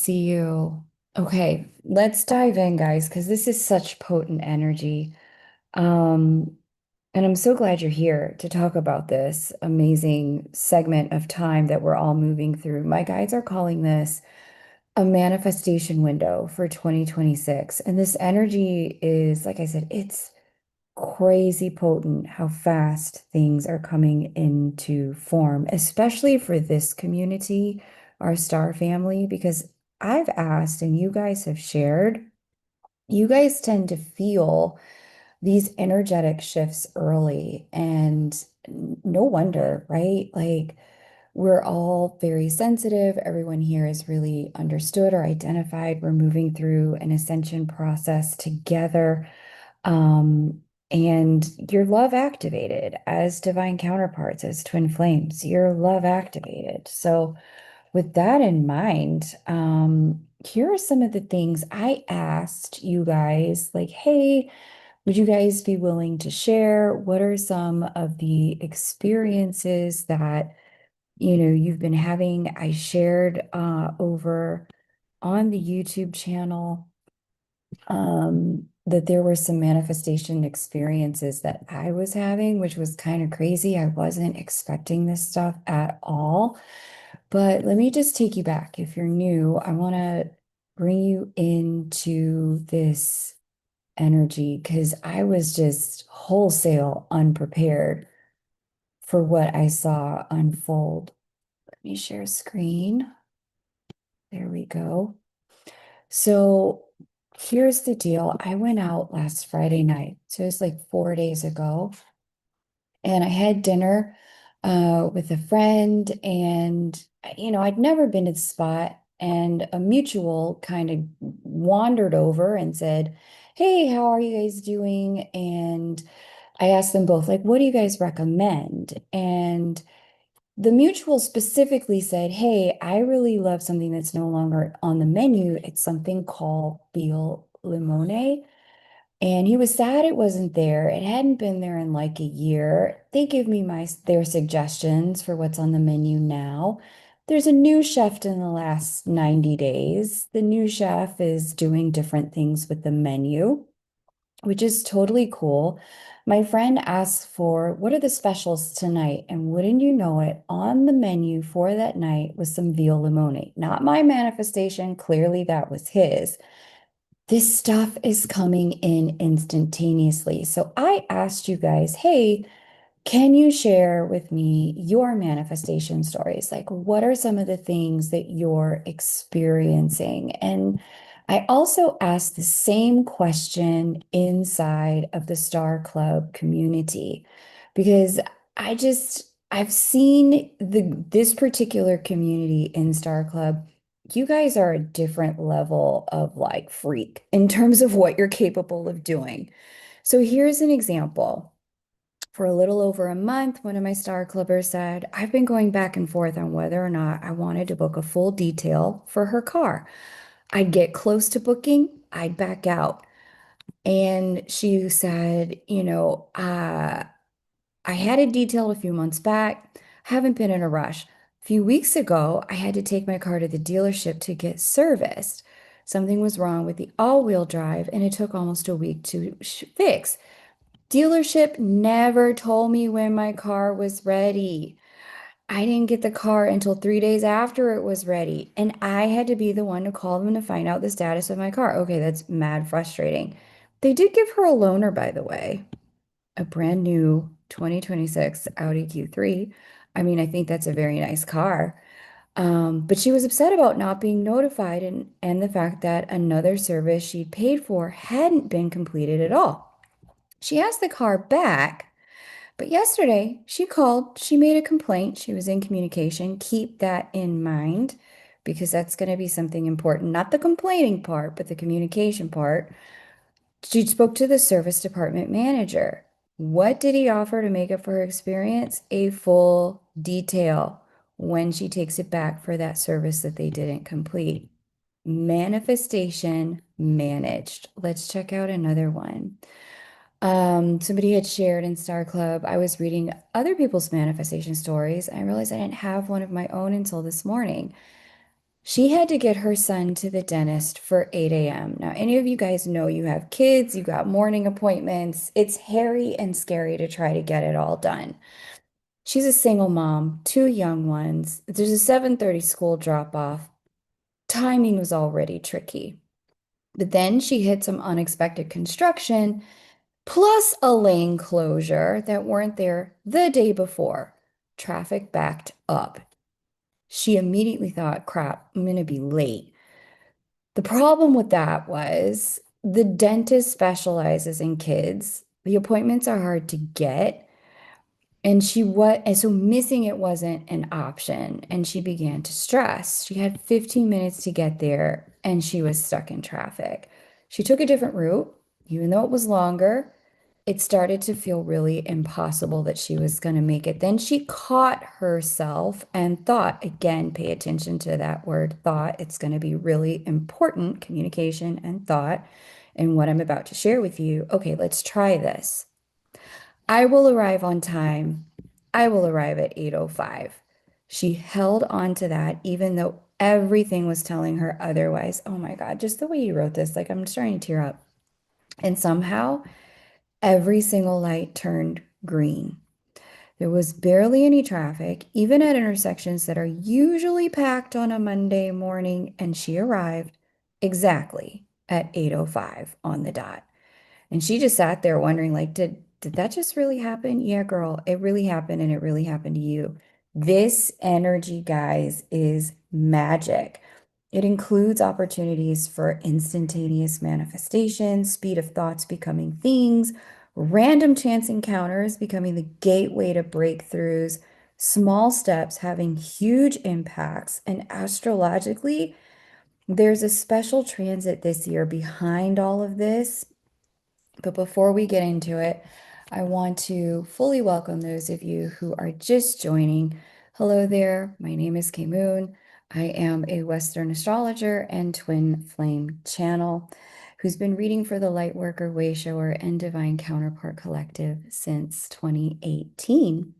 See you. Okay, let's dive in, guys, because this is such potent energy. Um, and I'm so glad you're here to talk about this amazing segment of time that we're all moving through. My guides are calling this a manifestation window for 2026. And this energy is, like I said, it's crazy potent how fast things are coming into form, especially for this community, our star family, because I've asked and you guys have shared, you guys tend to feel these energetic shifts early, and no wonder, right? Like, we're all very sensitive. Everyone here is really understood or identified. We're moving through an ascension process together. Um, and your love activated as divine counterparts, as twin flames, your love activated. So, with that in mind, here are some of the things I asked you guys, like, hey, would you guys be willing to share? What are some of the experiences that, you've been having? I shared over on the YouTube channel that there were some manifestation experiences that I was having, which was kind of crazy. I wasn't expecting this stuff at all. But let me just take you back. If you're new, I want to bring you into this energy because I was just wholesale unprepared for what I saw unfold. Let me share screen. There we go. So here's the deal. I went out last Friday night. So it's like 4 days ago. And I had dinner with a friend. And, I'd never been to the spot. And a mutual kind of wandered over and said, hey, how are you guys doing? And I asked them both, like, what do you guys recommend? And the mutual specifically said, hey, I really love something that's no longer on the menu. It's something called veal limone. And he was sad it wasn't there. It hadn't been there in like a year. They give me their suggestions for what's on the menu now. There's a new chef in the last 90 days. The new chef is doing different things with the menu, which is totally cool. My friend asked for what are the specials tonight? And wouldn't you know it, on the menu for that night was some veal limone. Not my manifestation. Clearly, that was his. This stuff is coming in instantaneously. So I asked you guys, hey, can you share with me your manifestation stories? Like, what are some of the things that you're experiencing? And I also asked the same question inside of the Star Club community because I've seen this particular community in Star Club. You guys are a different level of like freak in terms of what you're capable of doing. So here's an example. For a little over a month, one of my Star Clubbers said, I've been going back and forth on whether or not I wanted to book a full detail for her car. I'd get close to booking, I'd back out. And she said, I had it detailed a few months back, haven't been in a rush. A few weeks ago, I had to take my car to the dealership to get serviced. Something was wrong with the all-wheel drive, and it took almost a week to fix. Dealership never told me when my car was ready. I didn't get the car until 3 days after it was ready, and I had to be the one to call them to find out the status of my car. Okay, that's mad frustrating. They did give her a loaner, by the way, a brand new 2026 Audi Q3. I mean, I think that's a very nice car. But she was upset about not being notified and the fact that another service she'd paid for hadn't been completed at all. She asked the car back, but yesterday she called, she made a complaint. She was in communication. Keep that in mind because that's going to be something important. Not the complaining part, but the communication part. She spoke to the service department manager. What did he offer to make up for her experience? A full detail when she takes it back for that service that they didn't complete. Manifestation managed. Let's check out another one. Somebody had shared in Star Club. I was reading other people's manifestation stories. I realized I didn't have one of my own until this morning. She had to get her son to the dentist for 8 a.m. Now, any of you guys know you have kids, you got morning appointments. It's hairy and scary to try to get it all done. She's a single mom, two young ones. There's a 7:30 school drop off. Timing was already tricky. But then she hit some unexpected construction, plus a lane closure that weren't there the day before. Traffic backed up. She immediately thought, crap, I'm going to be late. The problem with that was the dentist specializes in kids. The appointments are hard to get. And so missing it wasn't an option. And she began to stress. She had 15 minutes to get there and she was stuck in traffic. She took a different route, even though it was longer. It started to feel really impossible that she was going to make it. Then she caught herself and thought, again, pay attention to that word thought. It's going to be really important, communication and thought, and what I'm about to share with you. Okay, let's try this. I will arrive on time. I will arrive at 8:05. She held on to that even though everything was telling her otherwise. Oh my God, just the way you wrote this, like I'm starting to tear up. And somehow every single light turned green. There was barely any traffic, even at intersections that are usually packed on a Monday morning, and she arrived exactly at 8:05 on the dot. And she just sat there wondering, like, did that just really happen? Yeah, girl, it really happened, and it really happened to you. This energy, guys, is magic. It includes opportunities for instantaneous manifestation, speed of thoughts becoming things, random chance encounters becoming the gateway to breakthroughs, small steps having huge impacts, and astrologically, there's a special transit this year behind all of this. But before we get into it, I want to fully welcome those of you who are just joining. Hello there, my name is Kay Moon. I am a Western astrologer and twin flame channel who's been reading for the Lightworker, Wayshower, and Divine Counterpart Collective since 2018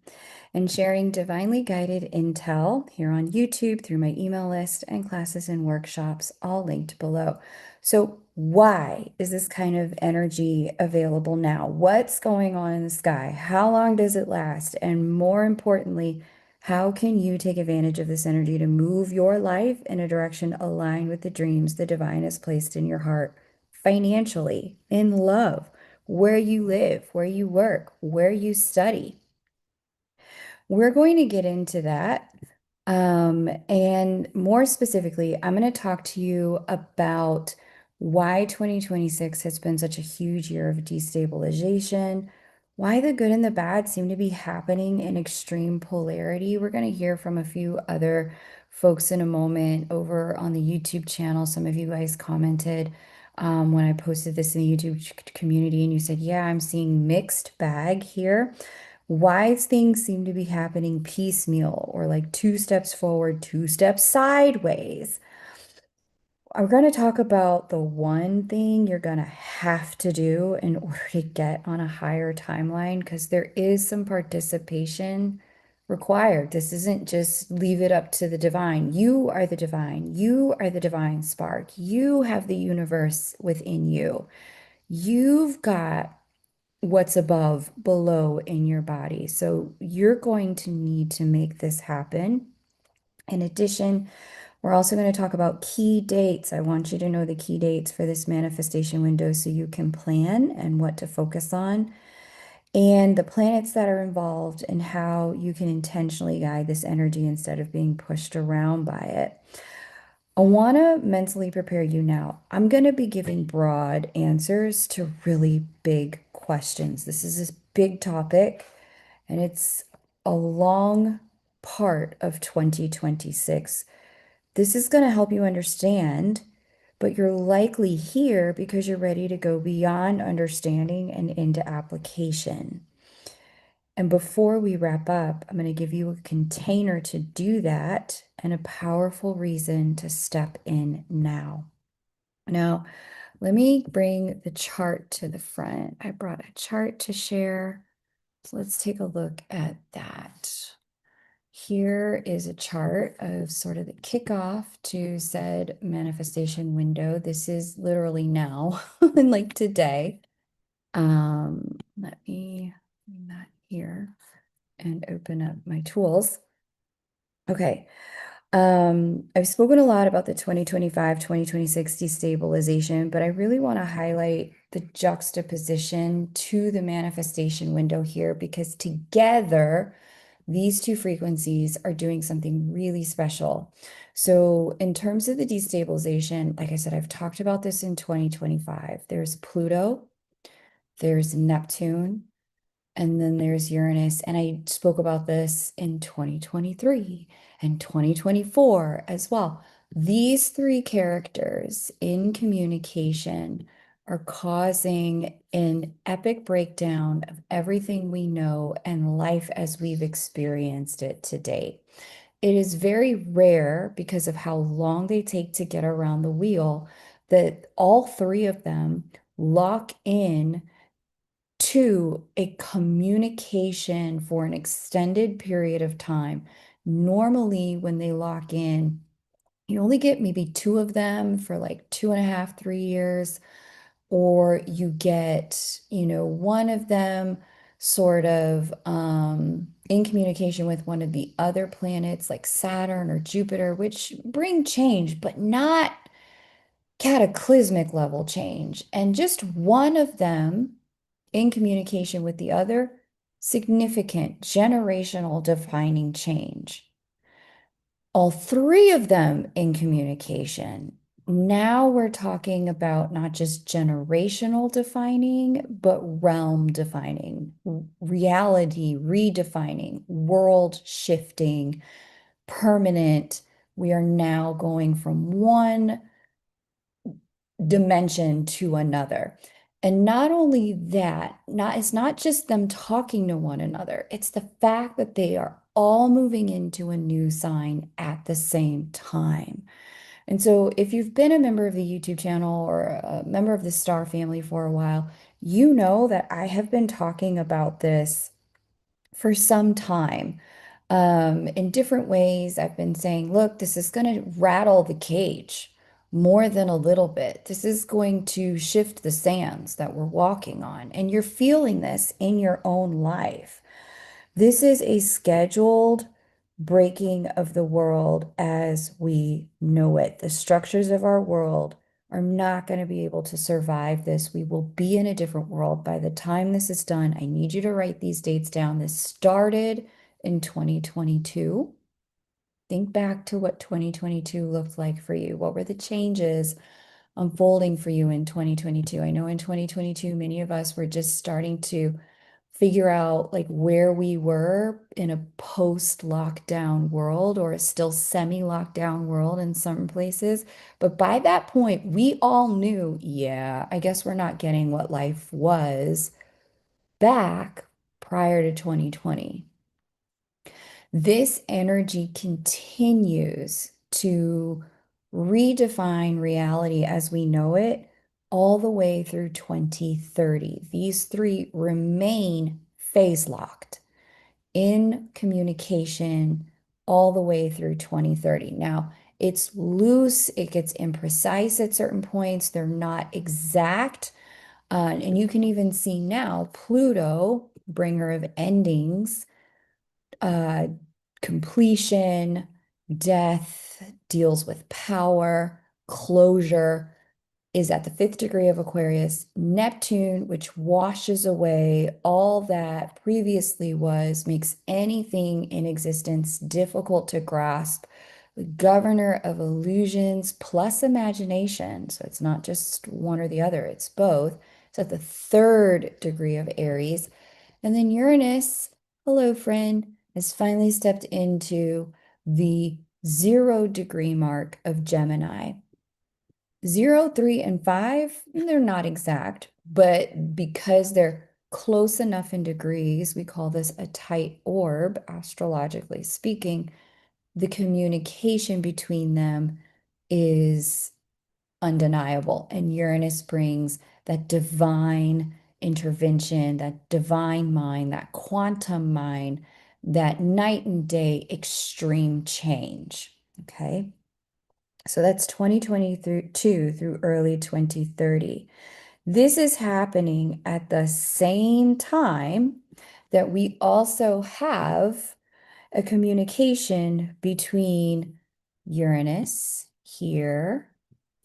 and sharing divinely guided intel here on YouTube through my email list and classes and workshops, all linked below. So, why is this kind of energy available now? What's going on in the sky? How long does it last? And more importantly, how can you take advantage of this energy to move your life in a direction aligned with the dreams the divine has placed in your heart, financially, in love, where you live, where you work, where you study? We're going to get into that. And more specifically, I'm going to talk to you about why 2026 has been such a huge year of destabilization, why the good and the bad seem to be happening in extreme polarity. We're going to hear from a few other folks in a moment over on the YouTube channel. Some of you guys commented when I posted this in the YouTube community, and you said, yeah, I'm seeing mixed bag here. Why things seem to be happening piecemeal or like two steps forward, two steps sideways. I'm going to talk about the one thing you're going to have to do in order to get on a higher timeline because there is some participation required. This isn't just leave it up to the divine. You are the divine. You are the divine spark. You have the universe within you. You've got what's above, below in your body. So you're going to need to make this happen. In addition, we're also going to talk about key dates. I want you to know the key dates for this manifestation window so you can plan and what to focus on, and the planets that are involved and how you can intentionally guide this energy instead of being pushed around by it. I want to mentally prepare you now. I'm going to be giving broad answers to really big questions. This is this big topic, and it's a long part of 2026. This is going to help you understand, but you're likely here because you're ready to go beyond understanding and into application. And before we wrap up, I'm going to give you a container to do that and a powerful reason to step in now. Now, let me bring the chart to the front. I brought a chart to share. So let's take a look at that. here is a chart of sort of the kickoff to said manifestation window. This is literally now, and like today. Let me bring that here and open up my tools. Okay. I've spoken a lot about the 2025-2026 destabilization, but I really want to highlight the juxtaposition to the manifestation window here because together these two frequencies are doing something really special. So, in terms of the destabilization, like I said, I've talked about this in 2025. There's Pluto, there's Neptune, and then there's Uranus. And I spoke about this in 2023 and 2024 as well. These three characters in communication are causing an epic breakdown of everything we know and life as we've experienced it to date. It is very rare because of how long they take to get around the wheel that all three of them lock in to a communication for an extended period of time. Normally, when they lock in, you only get maybe two of them for like 2.5, 3 years, or you get, one of them sort of in communication with one of the other planets like Saturn or Jupiter, which bring change, but not cataclysmic level change. And just one of them in communication with the other, significant generational defining change. All three of them in communication. Now we're talking about not just generational defining, but realm defining, reality redefining, world shifting, permanent. We are now going from one dimension to another. And not only that, it's not just them talking to one another, it's the fact that they are all moving into a new sign at the same time. And so if you've been a member of the YouTube channel or a member of the Star family for a while, you know that I have been talking about this for some time. In different ways, I've been saying, look, this is going to rattle the cage more than a little bit. This is going to shift the sands that we're walking on. And you're feeling this in your own life. This is a scheduled breaking of the world as we know it. The structures of our world are not going to be able to survive this. We will be in a different world by the time this is done. I need you to write these dates down. This started in 2022. Think back to what 2022 looked like for you. What were the changes unfolding for you in 2022? I know in 2022, many of us were just starting to figure out like where we were in a post-lockdown world or a still semi-lockdown world in some places. But by that point, we all knew, yeah, I guess we're not getting what life was back prior to 2020. This energy continues to redefine reality as we know it all the way through 2030. These three remain phase locked in communication all the way through 2030. Now, it's loose, it gets imprecise at certain points, they're not exact. And you can even see now Pluto, bringer of endings, uh, completion, death, deals with power, closure, is at the 5th degree of Aquarius. Neptune, which washes away all that previously was, makes anything in existence difficult to grasp. The governor of illusions plus imagination. So it's not just one or the other, it's both. It's at the 3rd degree of Aries. And then Uranus, hello, friend, has finally stepped into the 0 degree mark of Gemini. 0, 3, and 5, they're not exact, but because they're close enough in degrees, we call this a tight orb, astrologically speaking. The communication between them is undeniable. And Uranus brings that divine intervention, that divine mind, that quantum mind that night and day extreme change. Okay. So that's 2022 through early 2030. This is happening at the same time that we also have a communication between Uranus here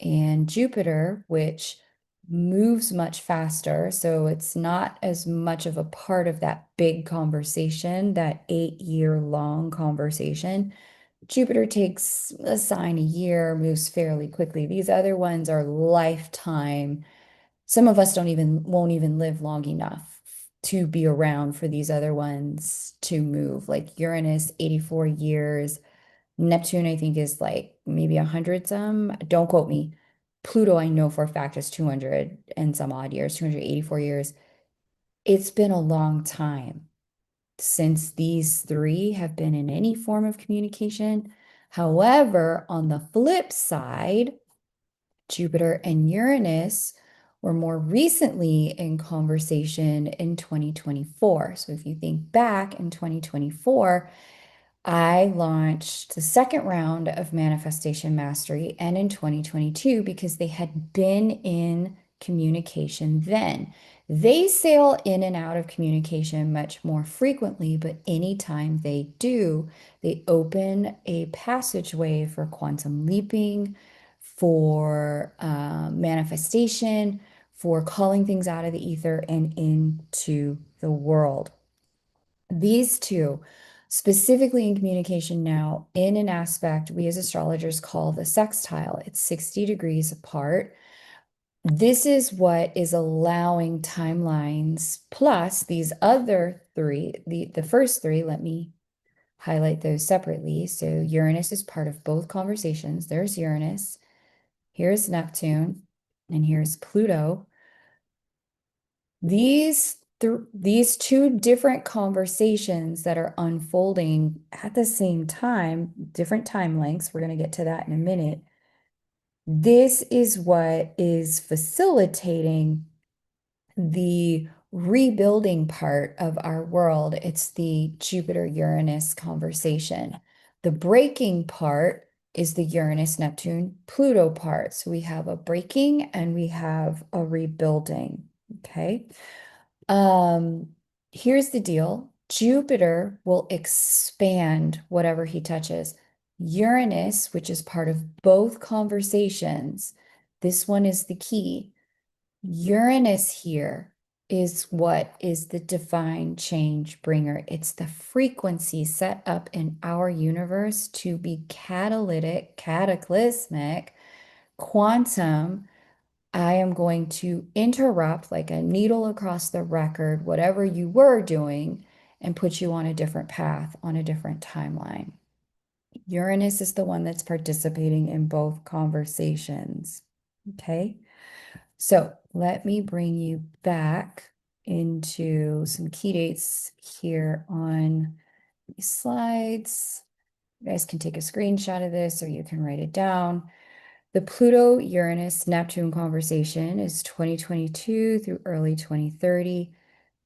and Jupiter, which moves much faster. So it's not as much of a part of that big conversation, that 8-year long conversation. Jupiter takes a sign a year, moves fairly quickly. These other ones are lifetime. Some of us won't even live long enough to be around for these other ones to move. Like Uranus, 84 years. Neptune, I think, is like maybe 100 some. Don't quote me. Pluto, I know for a fact, is 200 and some odd years, 284 years. It's been a long time since these three have been in any form of communication. However, on the flip side, Jupiter and Uranus were more recently in conversation in 2024. So if you think back in 2024, I launched the second round of Manifestation Mastery and in 2022 because they had been in communication then. They sail in and out of communication much more frequently, but anytime they do, they open a passageway for quantum leaping, for manifestation, for calling things out of the ether and into the world. These two, specifically in communication now, in an aspect we as astrologers call the sextile. It's 60 degrees apart. This is what is allowing timelines plus these other three, the first three, let me highlight those separately. So Uranus is part of both conversations. There's Uranus, here's Neptune, and here's Pluto. These two different conversations that are unfolding at the same time, different time lengths, we're going to get to that in a minute. This is what is facilitating the rebuilding part of our world. It's the Jupiter-Uranus conversation. The breaking part is the Uranus-Neptune-Pluto part. So we have a breaking and we have a rebuilding. Okay. Here's the deal. Jupiter will expand whatever he touches. Uranus, which is part of both conversations, this one is the key. Uranus here is what is the divine change bringer. It's the frequency set up in our universe to be catalytic, cataclysmic, quantum. I am going to interrupt like a needle across the record, whatever you were doing, and put you on a different path, on a different timeline. Uranus is the one that's participating in both conversations. Okay. So let me bring you back into some key dates here on these slides. You guys can take a screenshot of this or you can write it down. The Pluto-Uranus-Neptune conversation is 2022 through early 2030.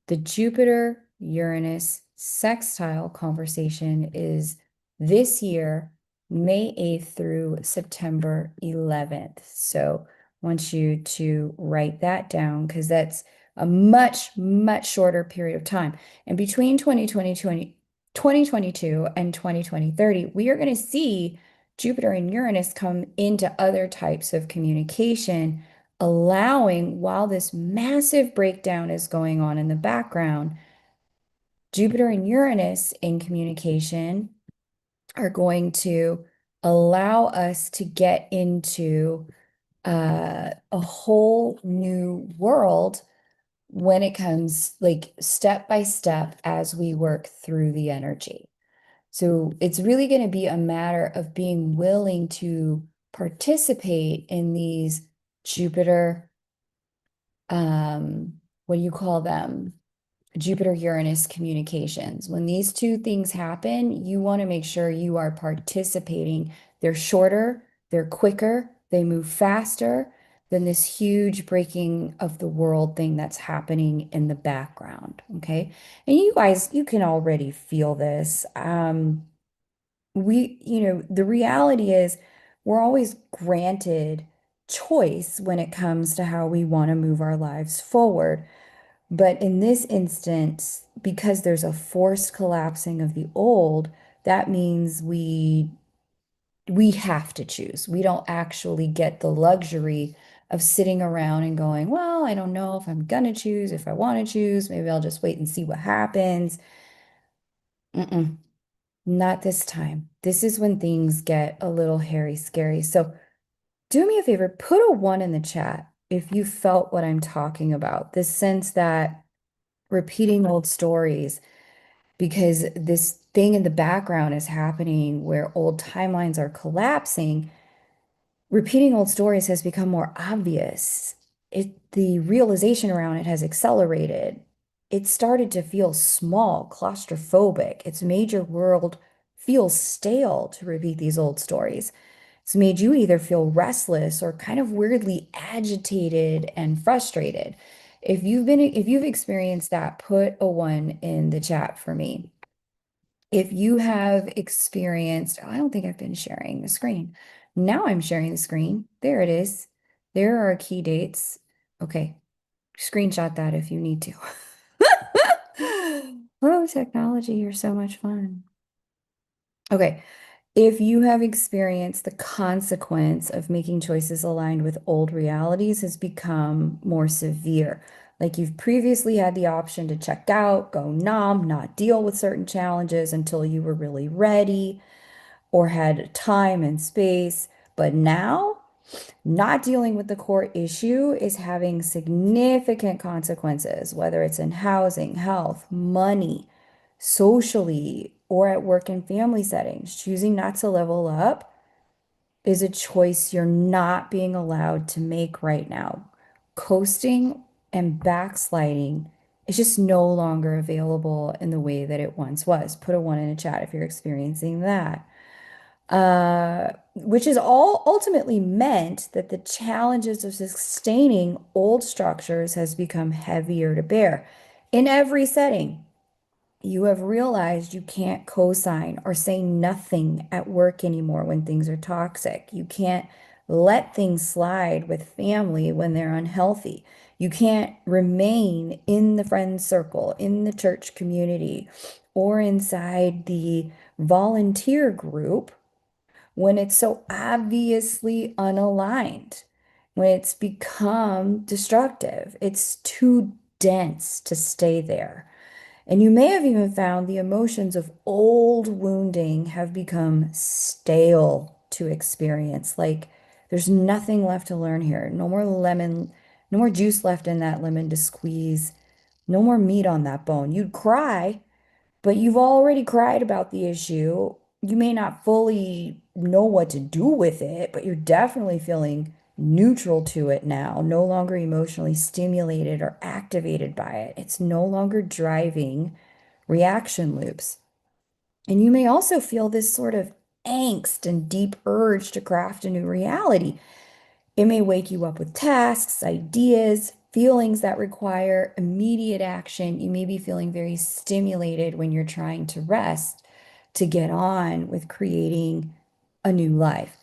The Jupiter-Uranus sextile conversation is this year, May 8th through September 11th. So I want you to write that down because that's a much, much shorter period of time. And between 2022 and 2030, we are going to see Jupiter and Uranus come into other types of communication, allowing, while this massive breakdown is going on in the background, Jupiter and Uranus in communication are going to allow us to get into a whole new world when it comes like step by step as we work through the energy. So it's really going to be a matter of being willing to participate in these Jupiter, what do you call them? Jupiter-Uranus communications. When these two things happen, you want to make sure you are participating. They're shorter, they're quicker, they move faster, than this huge breaking of the world thing that's happening in the background. Okay. And you guys, you can already feel this. The reality is we're always granted choice when it comes to how we want to move our lives forward. But in this instance, because there's a forced collapsing of the old, that means we have to choose. We don't actually get the luxury of sitting around and going, well, I don't know if I'm gonna choose, if I want to choose, maybe I'll just wait and see what happens. Mm-mm, not this time. This is when things get a little hairy, scary. So do me a favor, put a one in the chat if you felt what I'm talking about, this sense that repeating old stories because this thing in the background is happening where old timelines are collapsing. Repeating old stories has become more obvious. The realization around it has accelerated. It started to feel small, claustrophobic. It's made your world feel stale to repeat these old stories. It's made you either feel restless or kind of weirdly agitated and frustrated. If you've experienced that, put a one in the chat for me. If you have experienced, oh, I don't think I've been sharing the screen. Now I'm sharing the screen. There it is. There are key dates. Okay, screenshot that if you need to. Oh, technology, you're so much fun. Okay, if you have experienced the consequence of making choices aligned with old realities has become more severe, like you've previously had the option to check out, go numb, not deal with certain challenges until you were really ready or had time and space, but now not dealing with the core issue is having significant consequences, whether it's in housing, health, money, socially, or at work and family settings. Choosing not to level up is a choice you're not being allowed to make right now. Coasting and backsliding is just no longer available in the way that it once was. Put a one in the chat if you're experiencing that. Which is all ultimately meant that the challenges of sustaining old structures has become heavier to bear. In every setting, you have realized you can't co-sign or say nothing at work anymore when things are toxic. You can't let things slide with family when they're unhealthy. You can't remain in the friend circle, in the church community, or inside the volunteer group when it's so obviously unaligned, when it's become destructive. It's too dense to stay there. And you may have even found the emotions of old wounding have become stale to experience. Like there's nothing left to learn here. No more lemon, no more juice left in that lemon to squeeze. No more meat on that bone. You'd cry, but you've already cried about the issue. You may not fully know what to do with it, but you're definitely feeling neutral to it now, no longer emotionally stimulated or activated by it. It's no longer driving reaction loops. And you may also feel this sort of angst and deep urge to craft a new reality. It may wake you up with tasks, ideas, feelings that require immediate action. You may be feeling very stimulated when you're trying to rest to get on with creating a new life.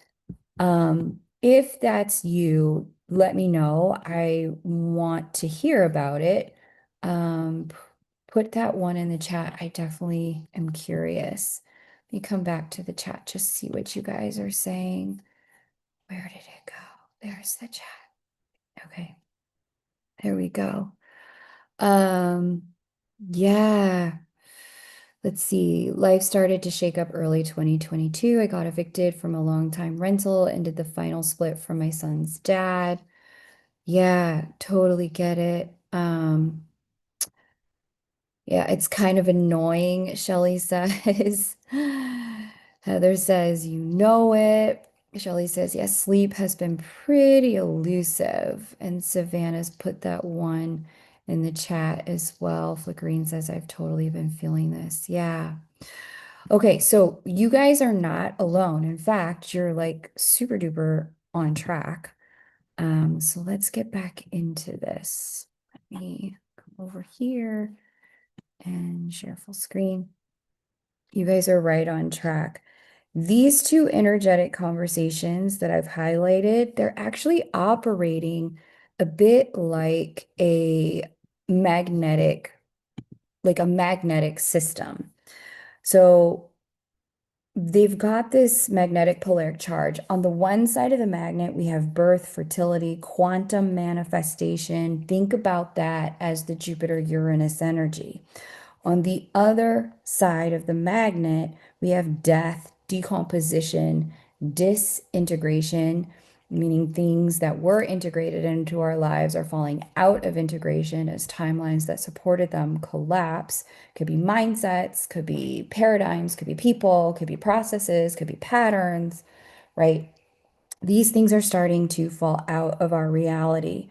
If that's you, let me know. I want to hear about it. Put that one in the chat. I definitely am curious. Let me come back to the chat, just see what you guys are saying. Where did it go? There's the chat. Okay, there we go. Um, yeah. Let's see. Life started to shake up early 2022. I got evicted from a long-time rental and did the final split from my son's dad. Yeah, totally get it. Yeah, it's kind of annoying, Shelly says. Heather says, you know it. Shelly says, yes, sleep has been pretty elusive. And Savannah's put that one in the chat as well. Flickering says, I've totally been feeling this. Yeah. Okay, so you guys are not alone. In fact, you're like super duper on track. So let's get back into this. Let me come over here and share full screen. You guys are right on track. These two energetic conversations that I've highlighted, they're actually operating a bit magnetic, like a magnetic system. So they've got this magnetic polaric charge. On the one side of the magnet, we have birth, fertility, quantum manifestation. Think about that as the Jupiter-Uranus energy. On the other side of the magnet, we have death, decomposition, disintegration, meaning things that were integrated into our lives are falling out of integration as timelines that supported them collapse. Could be mindsets, could be paradigms, could be people, could be processes, could be patterns, right? These things are starting to fall out of our reality.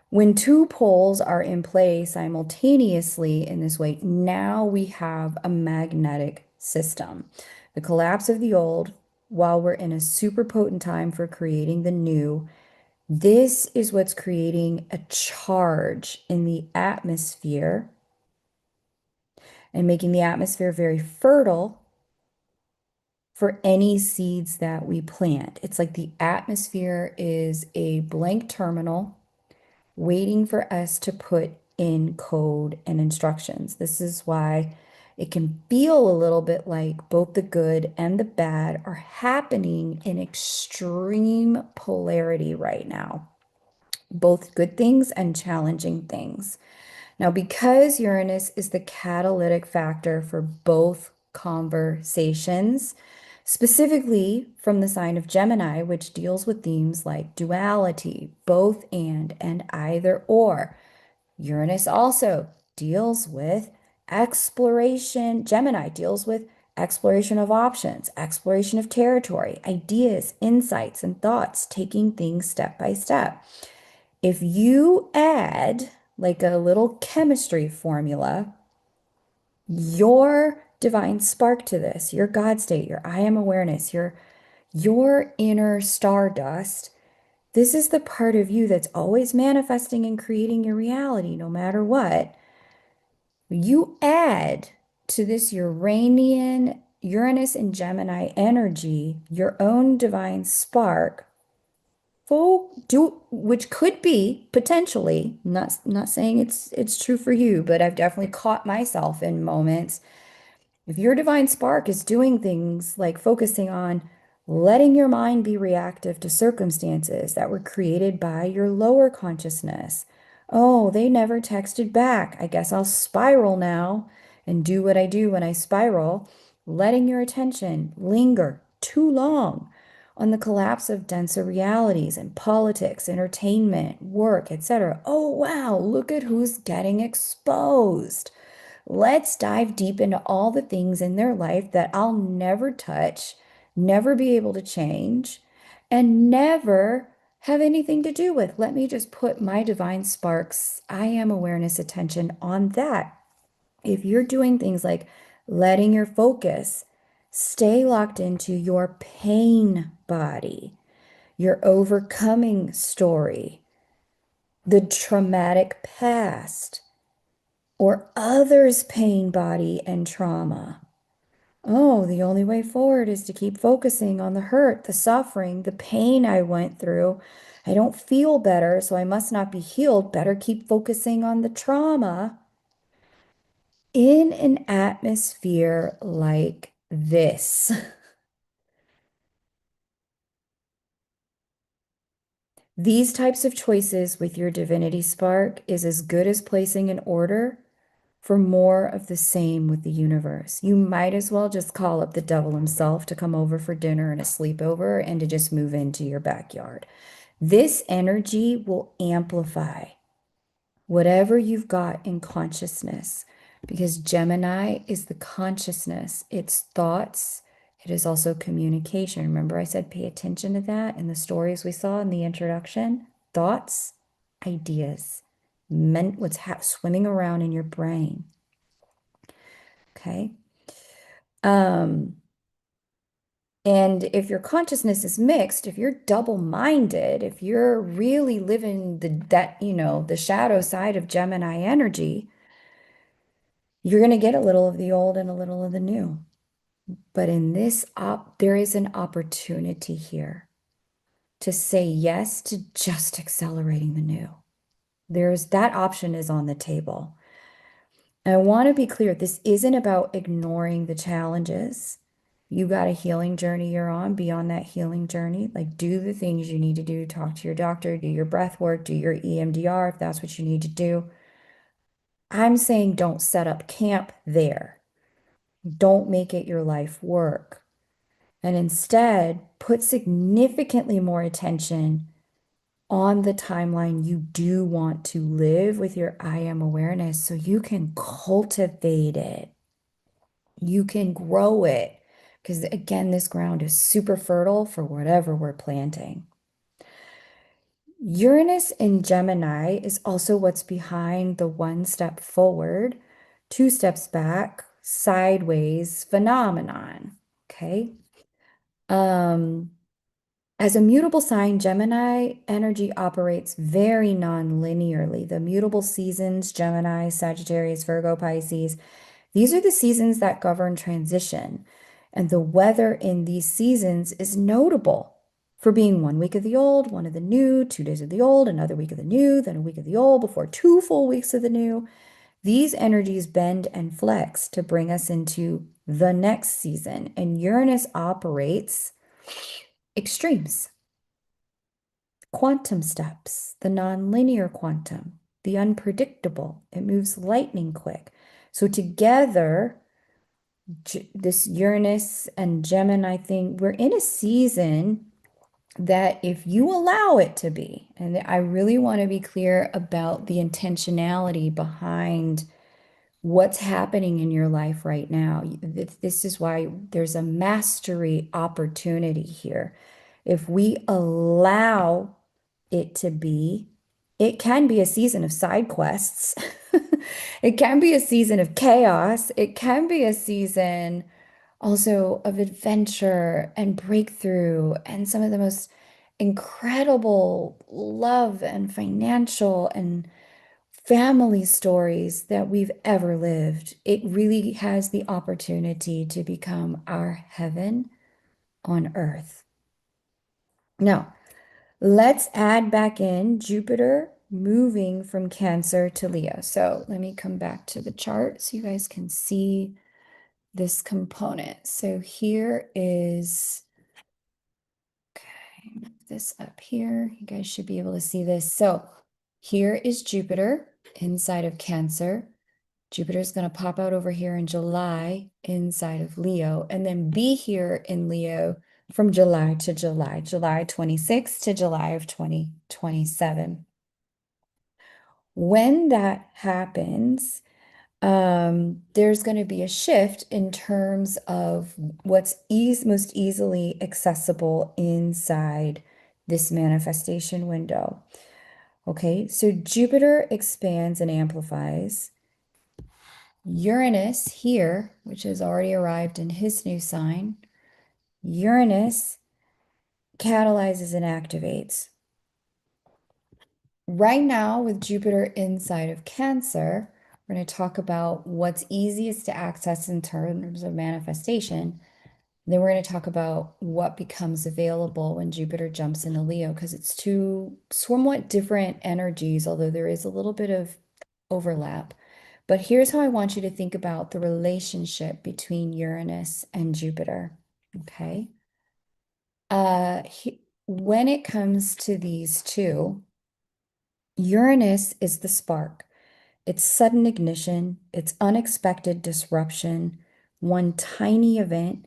When two poles are in play simultaneously in this way, now we have a magnetic system. The collapse of the old, while we're in a super potent time for creating the new, this is what's creating a charge in the atmosphere and making the atmosphere very fertile for any seeds that we plant. It's like the atmosphere is a blank terminal waiting for us to put in code and instructions. This is why it can feel a little bit like both the good and the bad are happening in extreme polarity right now, both good things and challenging things. Now, because Uranus is the catalytic factor for both conversations, specifically from the sign of Gemini, which deals with themes like duality, both and either or. Uranus also deals with exploration. Gemini deals with exploration of options, exploration of territory, ideas, insights, and thoughts, taking things step by step. If you add like a little chemistry formula, your divine spark to this, your God state, your I am awareness, your inner stardust, this is the part of you that's always manifesting and creating your reality no matter what. You add to this Uranian, Uranus and Gemini energy, your own divine spark, which could be potentially, not saying it's true for you, but I've definitely caught myself in moments. If your divine spark is doing things like focusing on letting your mind be reactive to circumstances that were created by your lower consciousness. Oh, they never texted back. I guess I'll spiral now and do what I do when I spiral, letting your attention linger too long on the collapse of denser realities in politics, entertainment, work, etc. Oh, wow, look at who's getting exposed. Let's dive deep into all the things in their life that I'll never touch, never be able to change, and never have anything to do with. Let me just put my divine sparks, I am awareness attention on that. If you're doing things like letting your focus stay locked into your pain body, your overcoming story, the traumatic past, or others' pain, body, and trauma. Oh, the only way forward is to keep focusing on the hurt, the suffering, the pain I went through. I don't feel better, so I must not be healed. Better keep focusing on the trauma in an atmosphere like this. These types of choices with your divinity spark is as good as placing an order for more of the same with the universe. You might as well just call up the devil himself to come over for dinner and a sleepover and to just move into your backyard. This energy will amplify whatever you've got in consciousness because Gemini is the consciousness, it's thoughts. It is also communication. Remember, I said pay attention to that in the stories we saw in the introduction? Thoughts, ideas, meant what's swimming around in your brain. Okay. Um, And if your consciousness is mixed, if you're double-minded, if you're really living the shadow side of Gemini energy, you're going to get a little of the old and a little of the new. But in this there is an opportunity here to say yes to just accelerating the new. There's that option is on the table. And I want to be clear, this isn't about ignoring the challenges. You got a healing journey you're on. Be on that healing journey. Like, do the things you need to do. Talk to your doctor, do your breath work, do your EMDR if that's what you need to do. I'm saying don't set up camp there. Don't make it your life work. And instead, put significantly more attention on the timeline you do want to live with your I am awareness so you can cultivate it. You can grow it. Because again, this ground is super fertile for whatever we're planting. Uranus in Gemini is also what's behind the one step forward, two steps back, sideways phenomenon. Okay. As a mutable sign, Gemini energy operates very non-linearly. The mutable seasons, Gemini, Sagittarius, Virgo, Pisces, these are the seasons that govern transition. And the weather in these seasons is notable for being 1 week of the old, one of the new, 2 days of the old, another week of the new, then a week of the old, before 2 full weeks of the new. These energies bend and flex to bring us into the next season. And Uranus operates extremes, quantum steps, the nonlinear quantum, the unpredictable. It moves lightning quick. So together, this Uranus and Gemini thing, we're in a season that if you allow it to be, and I really want to be clear about the intentionality behind what's happening in your life right now. This is why there's a mastery opportunity here. If we allow it to be, it can be a season of side quests. It can be a season of chaos. It can be a season also of adventure and breakthrough and some of the most incredible love and financial and family stories that we've ever lived. It really has the opportunity to become our heaven on earth. Now, let's add back in Jupiter moving from Cancer to Leo. So let me come back to the chart so you guys can see this component. So here is, okay, move this up here. You guys should be able to see this. So here is Jupiter inside of Cancer. Jupiter's going to pop out over here in July inside of Leo, and then be here in Leo from July to July, July 26 to July of 2027. When that happens, there's going to be a shift in terms of what's most easily accessible inside this manifestation window. Okay, so Jupiter expands and amplifies. Uranus here, which has already arrived in his new sign, Uranus catalyzes and activates. Right now, with Jupiter inside of Cancer, we're going to talk about what's easiest to access in terms of manifestation. Then we're going to talk about what becomes available when Jupiter jumps into Leo, because it's two somewhat different energies, although there is a little bit of overlap. But here's how I want you to think about the relationship between Uranus and Jupiter. Okay. When it comes to these two, Uranus is the spark. It's sudden ignition, it's unexpected disruption. One tiny event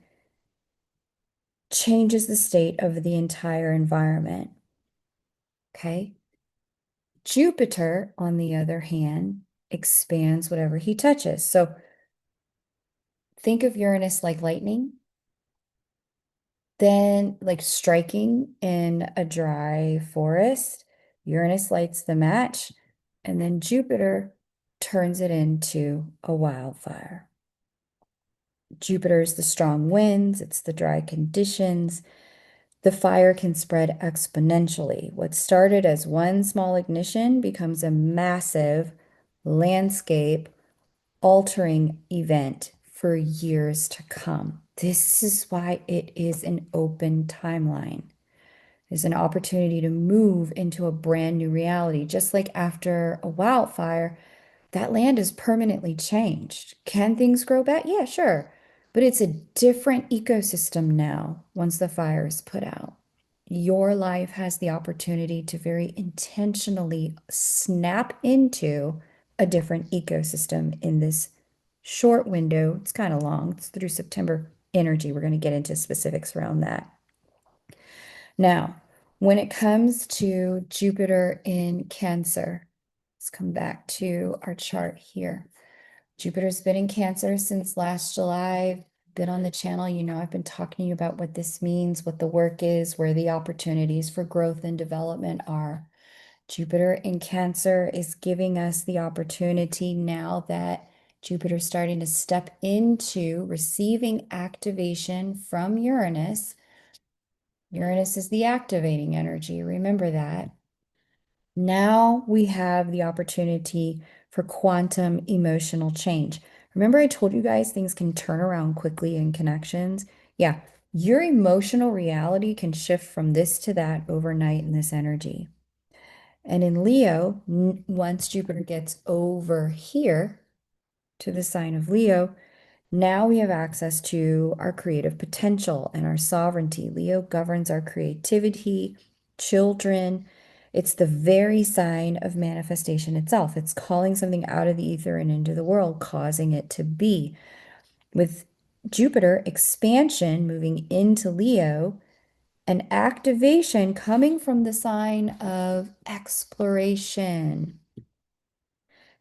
changes the state of the entire environment. Okay. Jupiter, on the other hand, expands whatever he touches. So think of Uranus like lightning, then like striking in a dry forest. Uranus lights the match, and then Jupiter turns it into a wildfire. Jupiter's the strong winds, it's the dry conditions. The fire can spread exponentially. What started as one small ignition becomes a massive landscape altering event for years to come. This is why it is an open timeline. There's an opportunity to move into a brand new reality. Just like after a wildfire, that land is permanently changed. Can things grow back? Yeah, sure. But it's a different ecosystem now once the fire is put out. Your life has the opportunity to very intentionally snap into a different ecosystem in this short window. It's kind of long, it's through September energy. We're going to get into specifics around that. Now, when it comes to Jupiter in Cancer, let's come back to our chart here. Jupiter's been in Cancer since last July. Been on the channel, you know, I've been talking to you about what this means, what the work is, where the opportunities for growth and development are. Jupiter in Cancer is giving us the opportunity now that Jupiter's starting to step into receiving activation from Uranus. Uranus is the activating energy, remember that. Now we have the opportunity for quantum emotional change. Remember, I told you guys things can turn around quickly in connections? Yeah, your emotional reality can shift from this to that overnight in this energy. And in Leo, once Jupiter gets over here to the sign of Leo, now we have access to our creative potential and our sovereignty. Leo governs our creativity, children. It's the very sign of manifestation itself. It's calling something out of the ether and into the world, causing it to be. With Jupiter expansion moving into Leo, an activation coming from the sign of exploration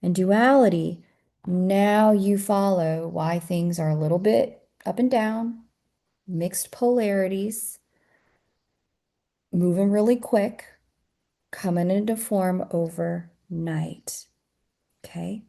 and duality. Now you follow why things are a little bit up and down, mixed polarities, moving really quick, coming into form overnight. Okay.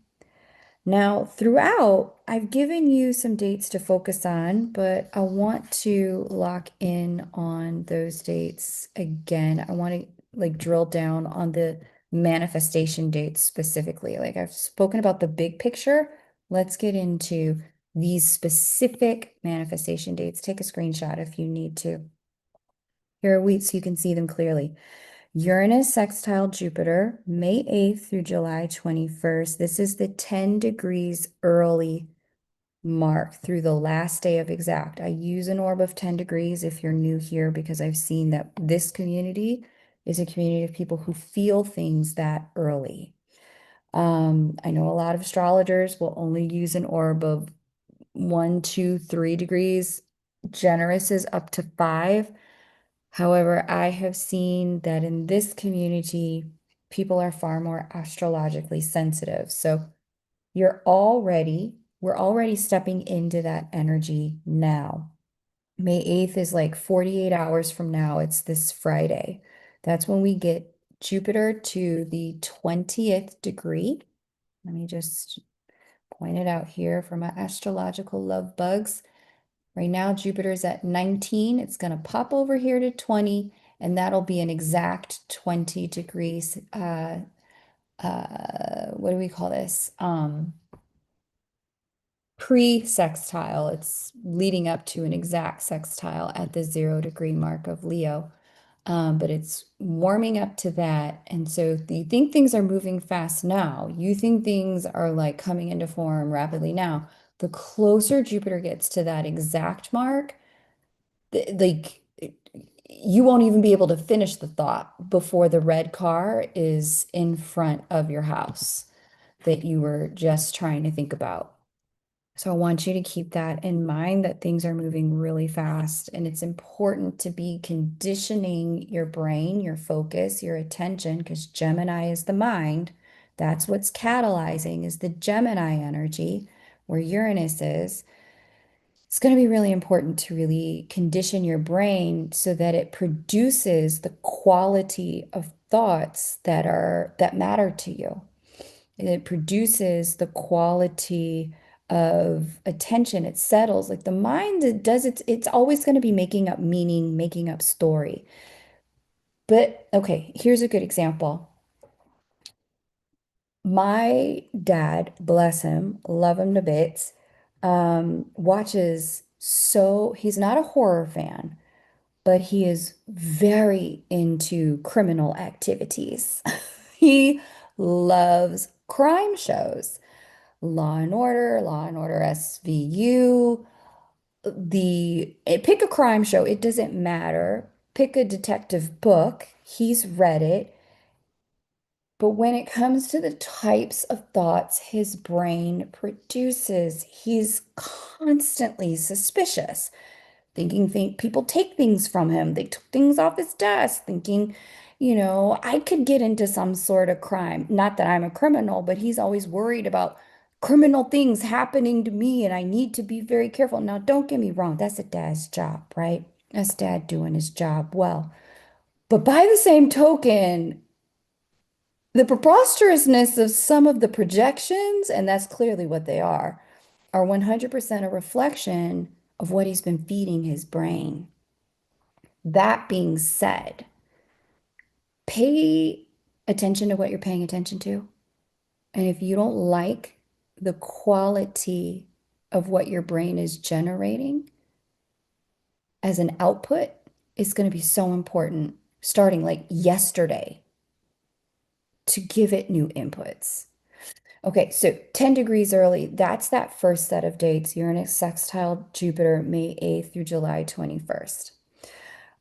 Now, throughout, I've given you some dates to focus on, but I want to lock in on those dates again. I want to like drill down on the manifestation dates specifically. Like I've spoken about the big picture. Let's get into these specific manifestation dates. Take a screenshot if you need to. Here are weeks so you can see them clearly. Uranus sextile Jupiter, May 8th through July 21st. This is the 10 degrees early mark through the last day of exact. I use an orb of 10 degrees if you're new here because I've seen that this community is a community of people who feel things that early. I know a lot of astrologers will only use an orb of 1, 2, 3 degrees. Generous is up to 5. However, I have seen that in this community, people are far more astrologically sensitive. So we're already stepping into that energy now. May 8th is like 48 hours from now. It's this Friday. That's when we get Jupiter to the 20th degree. Let me just point it out here for my astrological love bugs. Right now, Jupiter's at 19. It's going to pop over here to 20, and that'll be an exact 20 degrees. What do we call this? Pre-sextile. It's leading up to an exact sextile at the 0 degree mark of Leo. But it's warming up to that. And so you think things are moving fast now. You think things are like coming into form rapidly now. The closer Jupiter gets to that exact mark, like you won't even be able to finish the thought before the red car is in front of your house that you were just trying to think about. So I want you to keep that in mind that things are moving really fast, and it's important to be conditioning your brain, your focus, your attention, because Gemini is the mind. That's what's catalyzing is the Gemini energy where Uranus is. It's going to be really important to really condition your brain so that it produces the quality of thoughts that matter to you. It produces the quality of attention. It settles. Like the mind, it does it's always going to be making up meaning, making up story. But okay, here's a good example. My dad, bless him, love him to bits, watches he's not a horror fan, but he is very into criminal activities. He loves crime shows, Law and Order SVU, pick a crime show, it doesn't matter. Pick a detective book, he's read it. But when it comes to the types of thoughts his brain produces, he's constantly suspicious, people take things from him. They took things off his desk, thinking, I could get into some sort of crime. Not that I'm a criminal, but he's always worried about criminal things happening to me, and I need to be very careful. Now, don't get me wrong, that's a dad's job, right? That's dad doing his job well. But by the same token, the preposterousness of some of the projections, and that's clearly what they are 100% a reflection of what he's been feeding his brain. That being said, pay attention to what you're paying attention to. And if you don't like the quality of what your brain is generating as an output, it's going to be so important starting like yesterday to give it new inputs. Okay, so 10 degrees early, that's that first set of dates. Uranus sextile Jupiter, May 8th through July 21st.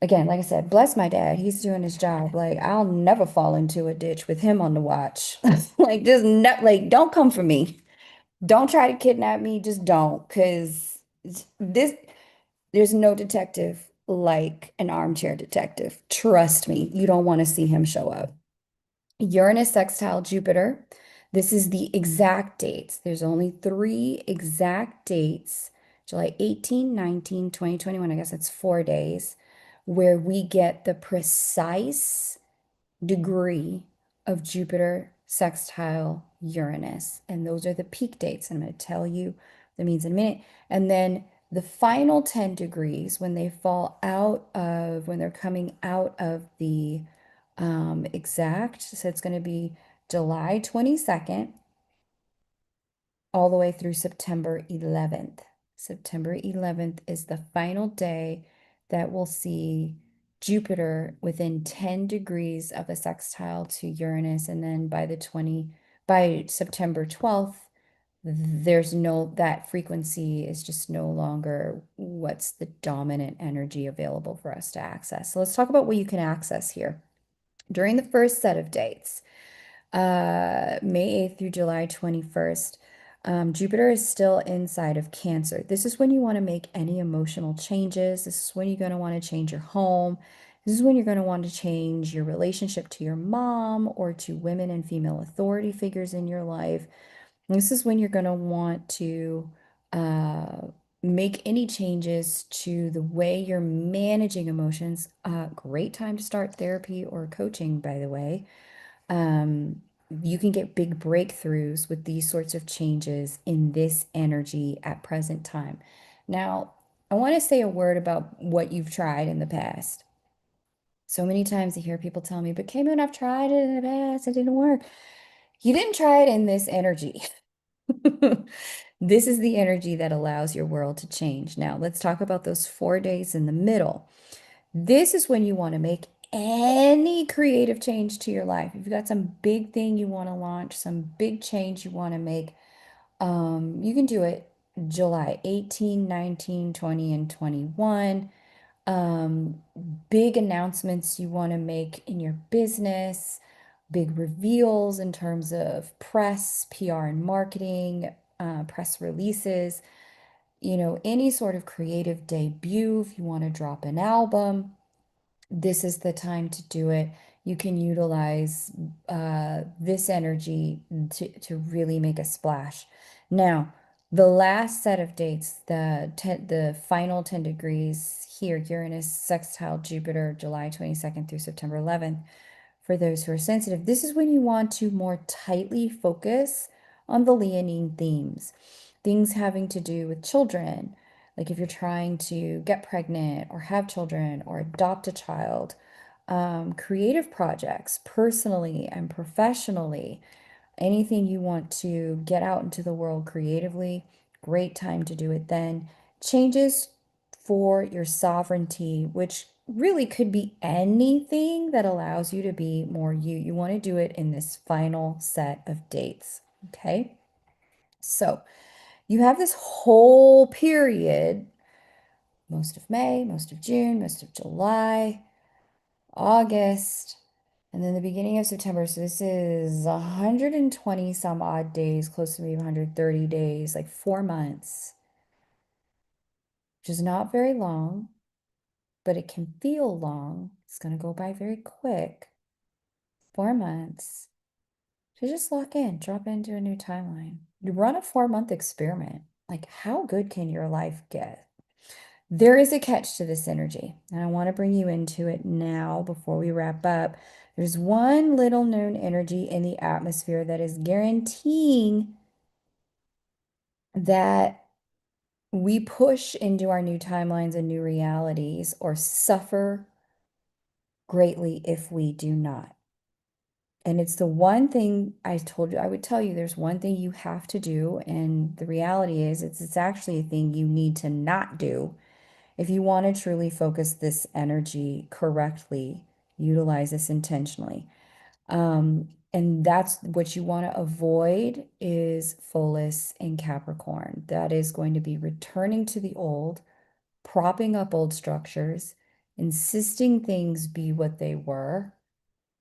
Again, like I said, bless my dad. He's doing his job. Like, I'll never fall into a ditch with him on the watch. Like, just not like, don't come for me. Don't try to kidnap me. Just don't, because this there's no detective like an armchair detective. Trust me, you don't want to see him show up. Uranus sextile Jupiter. This is the exact dates. There's only three exact dates, July 18, 19, 2021. I guess that's 4 days, where we get the precise degree of Jupiter sextile Uranus. And those are the peak dates. I'm going to tell you that means in a minute. And then the final 10 degrees, when they're coming out of the exact, so it's going to be July 22nd all the way through September 11th. September 11th is the final day that we'll see Jupiter within 10 degrees of a sextile to Uranus. And then by September 12th, that frequency is just no longer what's the dominant energy available for us to access. So let's talk about what you can access here. During the first set of dates, May 8th through July 21st, Jupiter is still inside of Cancer. This is when you want to make any emotional changes. This is when you're going to want to change your home. This is when you're going to want to change your relationship to your mom or to women and female authority figures in your life. This is when you're going to want to uh, make any changes to the way you're managing emotions. Great time to start therapy or coaching, by the way. Um, you can get big breakthroughs with these sorts of changes in this energy at present time. Now, I want to say a word about what you've tried in the past. So many times I hear people tell me, but Cayman, I've tried it in the past, it didn't work. You didn't try it in this energy. This is the energy that allows your world to change. Now, let's talk about those 4 days in the middle. This is when you want to make any creative change to your life. If you've got some big thing you want to launch, some big change you want to make, you can do it July 18, 19, 20, and 21. Um, Big announcements you want to make in your business, big reveals in terms of press, PR, and marketing, press releases, any sort of creative debut. If you want to drop an album, this is the time to do it. You can utilize this energy to really make a splash. Now, the last set of dates, the final 10 degrees here, Uranus sextile Jupiter, July 22nd through September 11th. For those who are sensitive, this is when you want to more tightly focus on the Leonine themes. things having to do with children, like if you're trying to get pregnant or have children or adopt a child, creative projects, personally and professionally, anything you want to get out into the world creatively, great time to do it then. Changes for your sovereignty, which really could be anything that allows you to be more you. You want to do it in this final set of dates. Okay. So you have this whole period, most of May, most of June, most of July, August, and then the beginning of September. So this is 120 some odd days, close to maybe 130 days, like 4 months, which is not very long, but it can feel long. It's going to go by very quick. 4 months to just lock in, drop into a new timeline. You run a 4 month experiment. Like, how good can your life get? There is a catch to this energy, and I want to bring you into it now before we wrap up. There's one little known energy in the atmosphere that is guaranteeing that we push into our new timelines and new realities or suffer greatly if we do not. And it's the one thing I told you, I would tell you there's one thing you have to do. And the reality is, it's actually a thing you need to not do if you want to truly focus this energy correctly, utilize this intentionally. And that's what you want to avoid is Pholus in Capricorn. That is going to be returning to the old, propping up old structures, insisting things be what they were.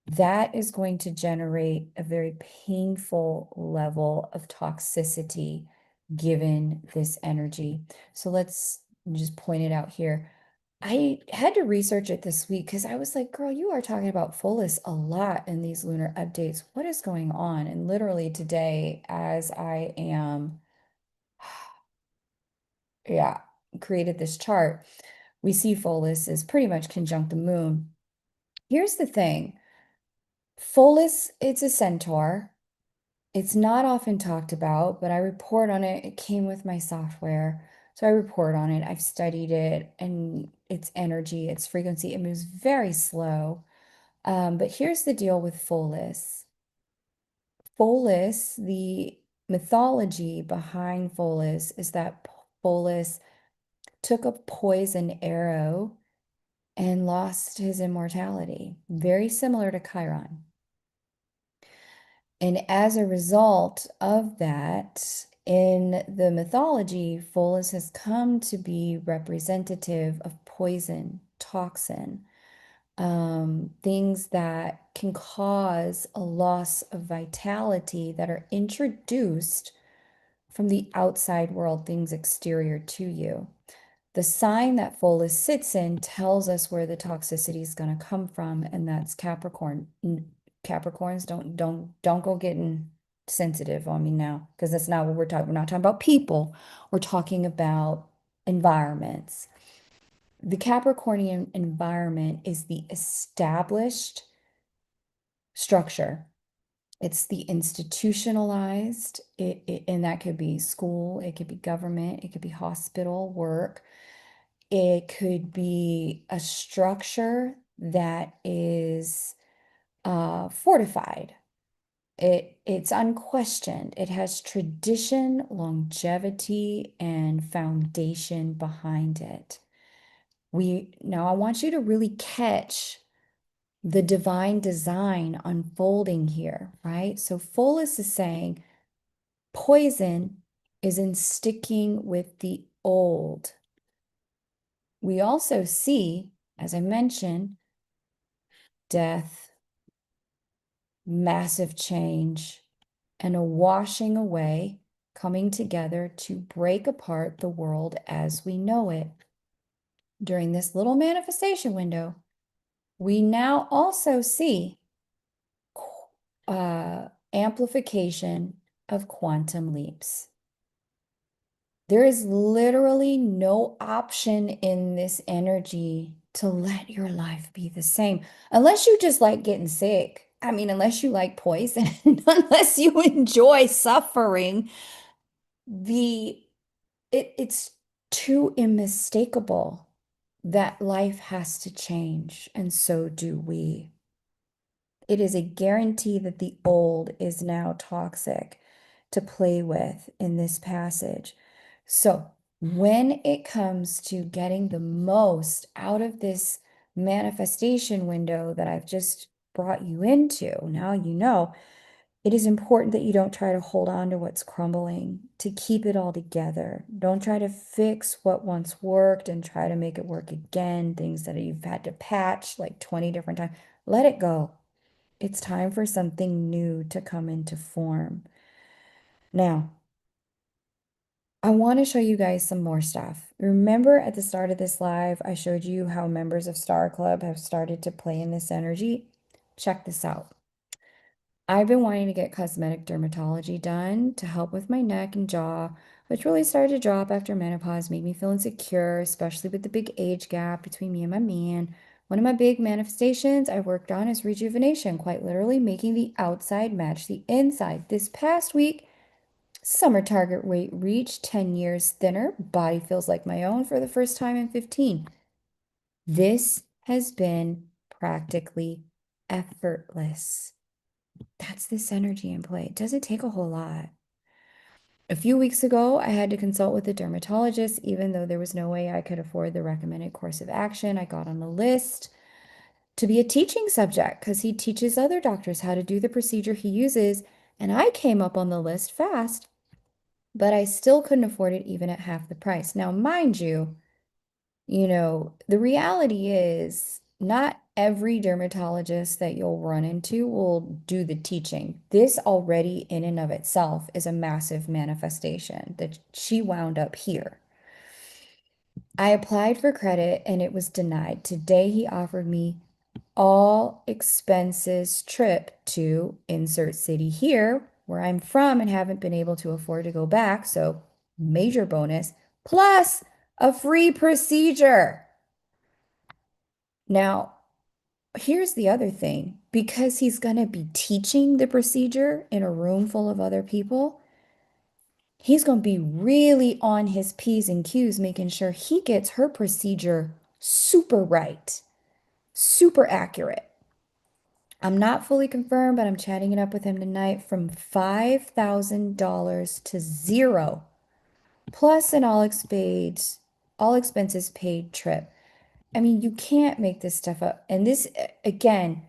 That is going to generate a very painful level of toxicity given this energy. So let's just point it out here. I had to research it this week because I was like, girl, you are talking about Pholus a lot in these lunar updates. What is going on? And literally today, as I am, yeah, created this chart, we see Pholus is pretty much conjunct the moon. Here's the thing. Pholus, it's a centaur. It's not often talked about, but I report on it. It came with my software. So I report on it. I've studied it and its energy, its frequency. It moves very slow. But here's the deal with Pholus. Pholus, the mythology behind Pholus is that Pholus took a poison arrow and lost his immortality, very similar to Chiron. And as a result of that, in the mythology, Pholus has come to be representative of poison, toxin, things that can cause a loss of vitality that are introduced from the outside world, things exterior to you. The sign that Pholus sits in tells us where the toxicity is going to come from, and that's Capricorn. Capricorns don't go getting sensitive on me now, because that's not what we're talking. We're not talking about people. We're talking about environments. The Capricornian environment is the established structure. It's the institutionalized, and that could be school, it could be government, it could be hospital, work. It could be a structure that is fortified. It's unquestioned. It has tradition, longevity, and foundation behind it. Now I want you to really catch the divine design unfolding here, right? So Pholus is saying poison is in sticking with the old. We also see, as I mentioned, death, massive change, and a washing away, coming together to break apart the world as we know it. During this little manifestation window, we now also see amplification of quantum leaps. There is literally no option in this energy to let your life be the same, unless you just like getting sick. I mean, unless you like poison, unless you enjoy suffering. the it's too unmistakable that life has to change, and so do we. It is a guarantee that the old is now toxic to play with in this passage. So, when it comes to getting the most out of this manifestation window that I've just brought you into, now you know it is important that you don't try to hold on to what's crumbling, to keep it all together. Don't try to fix what once worked and try to make it work again, things that you've had to patch like 20 different times. Let it go. It's time for something new to come into form. Now, I want to show you guys some more stuff. Remember at the start of this live, I showed you how members of Star Club have started to play in this energy. Check this out. I've been wanting to get cosmetic dermatology done to help with my neck and jaw, which really started to drop after menopause, made me feel insecure, especially with the big age gap between me and my man. One of my big manifestations I worked on is rejuvenation, quite literally making the outside match the inside. This past week, summer target weight reached 10 years thinner, body feels like my own for the first time in 15. This has been practically effortless. That's this energy in play. It doesn't take a whole lot. A few weeks ago, I had to consult with a dermatologist, even though there was no way I could afford the recommended course of action. I got on the list to be a teaching subject because he teaches other doctors how to do the procedure he uses, and I came up on the list fast, but I still couldn't afford it even at half the price. Now, mind you, the reality is not every dermatologist that you'll run into will do the teaching. This already in and of itself is a massive manifestation that she wound up here. I applied for credit and it was denied. Today he offered me all expenses trip to insert city here, where I'm from and haven't been able to afford to go back. So major bonus, plus a free procedure. Now, here's the other thing, because he's going to be teaching the procedure in a room full of other people, he's going to be really on his P's and Q's, making sure he gets her procedure super right, super accurate. I'm not fully confirmed, but I'm chatting it up with him tonight from $5,000 to zero, plus an all expenses paid trip. I mean, you can't make this stuff up. And this, again,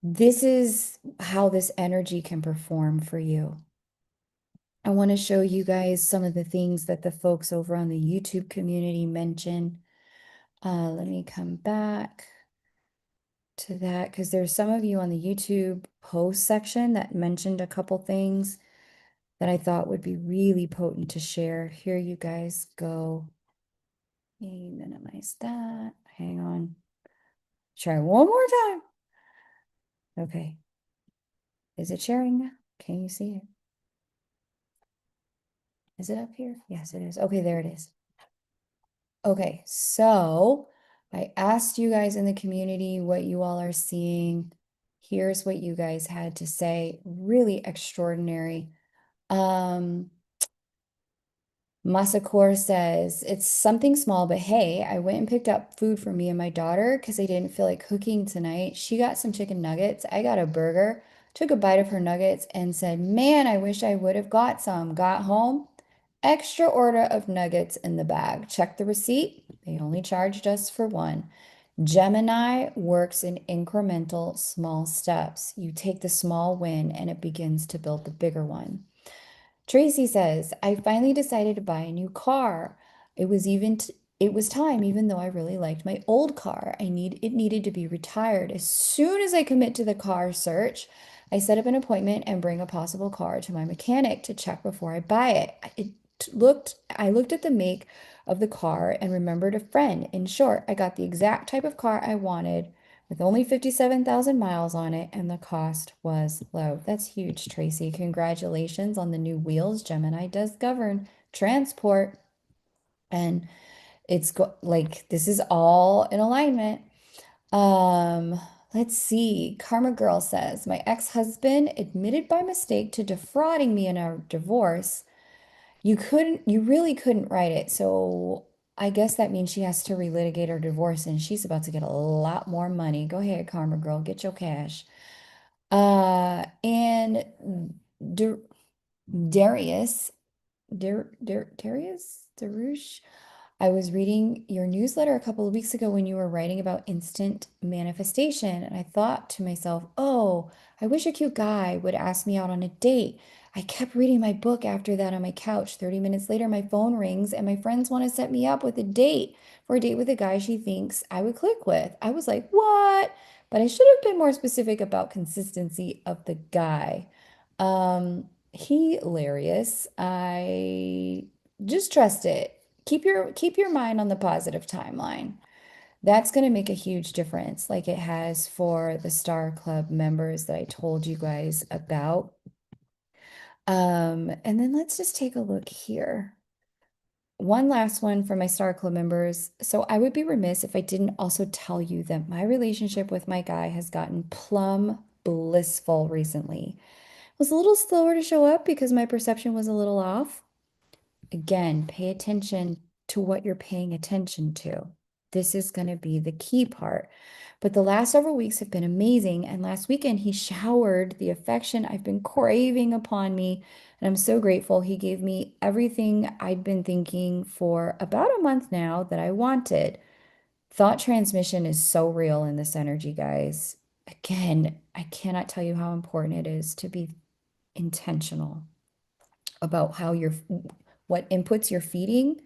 this is how this energy can perform for you. I want to show you guys some of the things that the folks over on the YouTube community mention. Let me come back to that because there's some of you on the YouTube post section that mentioned a couple things that I thought would be really potent to share. Here you guys go. Let me minimize that. Hang on. Try one more time. Okay. Is it sharing now? Can you see it? Is it up here? Yes, it is. Okay, there it is. Okay, so I asked you guys in the community what you all are seeing. Here's what you guys had to say. Really extraordinary. Masakor says, it's something small, but hey, I went and picked up food for me and my daughter because I didn't feel like cooking tonight. She got some chicken nuggets. I got a burger, took a bite of her nuggets and said, man, I wish I would have got some. Got home, extra order of nuggets in the bag. Check the receipt. They only charged us for one. Gemini works in incremental small steps. You take the small win and it begins to build the bigger one. Tracy says, I finally decided to buy a new car. It was time, even though I really liked my old car. It needed to be retired. As soon as I commit to the car search, I set up an appointment and bring a possible car to my mechanic to check before I buy it. I looked at the make of the car and remembered a friend. In short, I got the exact type of car I wanted with only 57,000 miles on it, and the cost was low. That's huge, Tracy. Congratulations on the new wheels. Gemini does govern transport, and like this is all in alignment. Um, let's see. Karma Girl says, my ex-husband admitted by mistake to defrauding me in our divorce. You really couldn't write it. So I guess that means she has to relitigate her divorce and she's about to get a lot more money. Go ahead, Karma Girl, get your cash. And Dar Darius, Darius, Darush. I was reading your newsletter a couple of weeks ago when you were writing about instant manifestation, and I thought to myself, oh, I wish a cute guy would ask me out on a date. I kept reading my book after that on my couch. 30 minutes later, my phone rings, and my friends want to set me up with a date for a date with a guy she thinks I would click with. I was like, what? But I should have been more specific about consistency of the guy. Hilarious. I just trust it. Keep your mind on the positive timeline. That's going to make a huge difference, like it has for the Star Club members that I told you guys about. And then let's just take a look here. One last one for my Star Club members. So I would be remiss if I didn't also tell you that my relationship with my guy has gotten plumb blissful recently. It was a little slower to show up because my perception was a little off. Again, pay attention to what you're paying attention to. This is going to be the key part. But the last several weeks have been amazing. And last weekend, he showered the affection I've been craving upon me. And I'm so grateful. He gave me everything I'd been thinking for about a month now that I wanted. Thought transmission is so real in this energy, guys. Again, I cannot tell you how important it is to be intentional about what inputs you're feeding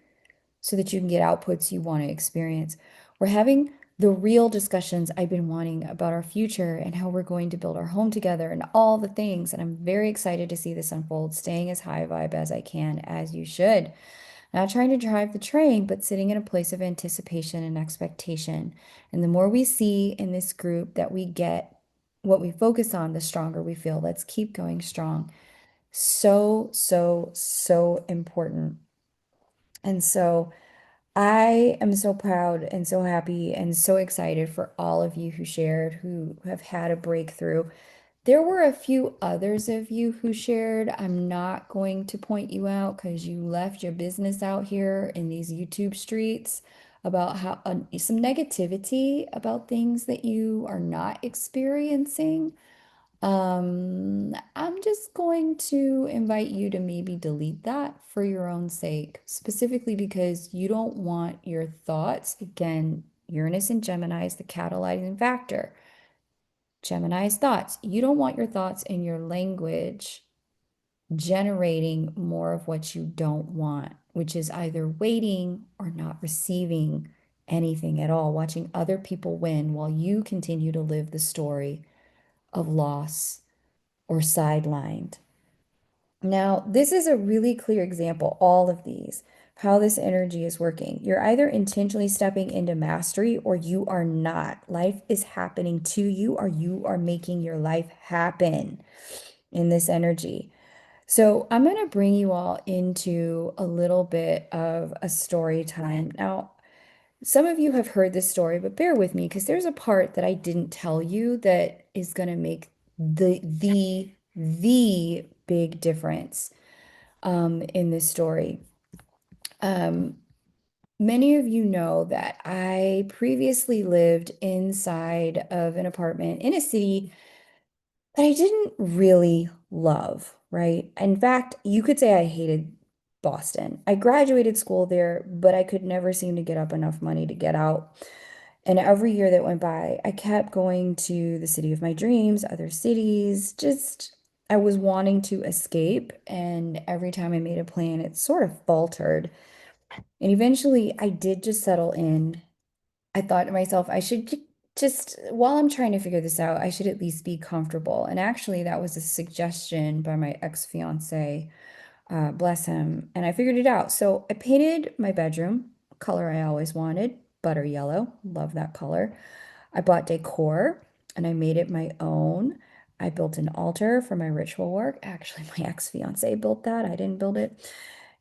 so that you can get outputs you want to experience. We're having the real discussions I've been wanting about our future and how we're going to build our home together and all the things. And I'm very excited to see this unfold, staying as high vibe as I can, as you should. Not trying to drive the train, but sitting in a place of anticipation and expectation. And the more we see in this group that we get what we focus on, the stronger we feel. Let's keep going strong. So, so, so important. And so I am so proud and so happy and so excited for all of you who shared, who have had a breakthrough. There were a few others of you who shared. I'm not going to point you out because you left your business out here in these YouTube streets about how some negativity about things that you are not experiencing. I'm just going to invite you to maybe delete that for your own sake, specifically because you don't want your thoughts, again, Uranus and Gemini is the catalyzing factor. Gemini's thoughts. You don't want your thoughts and your language generating more of what you don't want, which is either waiting or not receiving anything at all, watching other people win while you continue to live the story of loss or sidelined. Now, this is a really clear example, all of these, how this energy is working. You're either intentionally stepping into mastery or you are not. Life is happening to you or you are making your life happen in this energy. So I'm going to bring you all into a little bit of a story time. Now, some of you have heard this story, but bear with me because there's a part that I didn't tell you that is going to make the big difference in this story. Um, Many of you know that I previously lived inside of an apartment in a city that I didn't really love, right? In fact, you could say I hated Boston. I graduated school there, but I could never seem to get up enough money to get out. And every year that went by, I kept going to the city of my dreams, other cities, just I was wanting to escape. And every time I made a plan, it sort of faltered. And eventually I did just settle in. I thought to myself, I should just, while I'm trying to figure this out, I should at least be comfortable. And actually, that was a suggestion by my ex-fiance, bless him. And I figured it out. So I painted my bedroom, color I always wanted, butter yellow. Love that color. I bought decor and I made it my own. I built an altar for my ritual work. Actually, my ex-fiance built that. I didn't build it.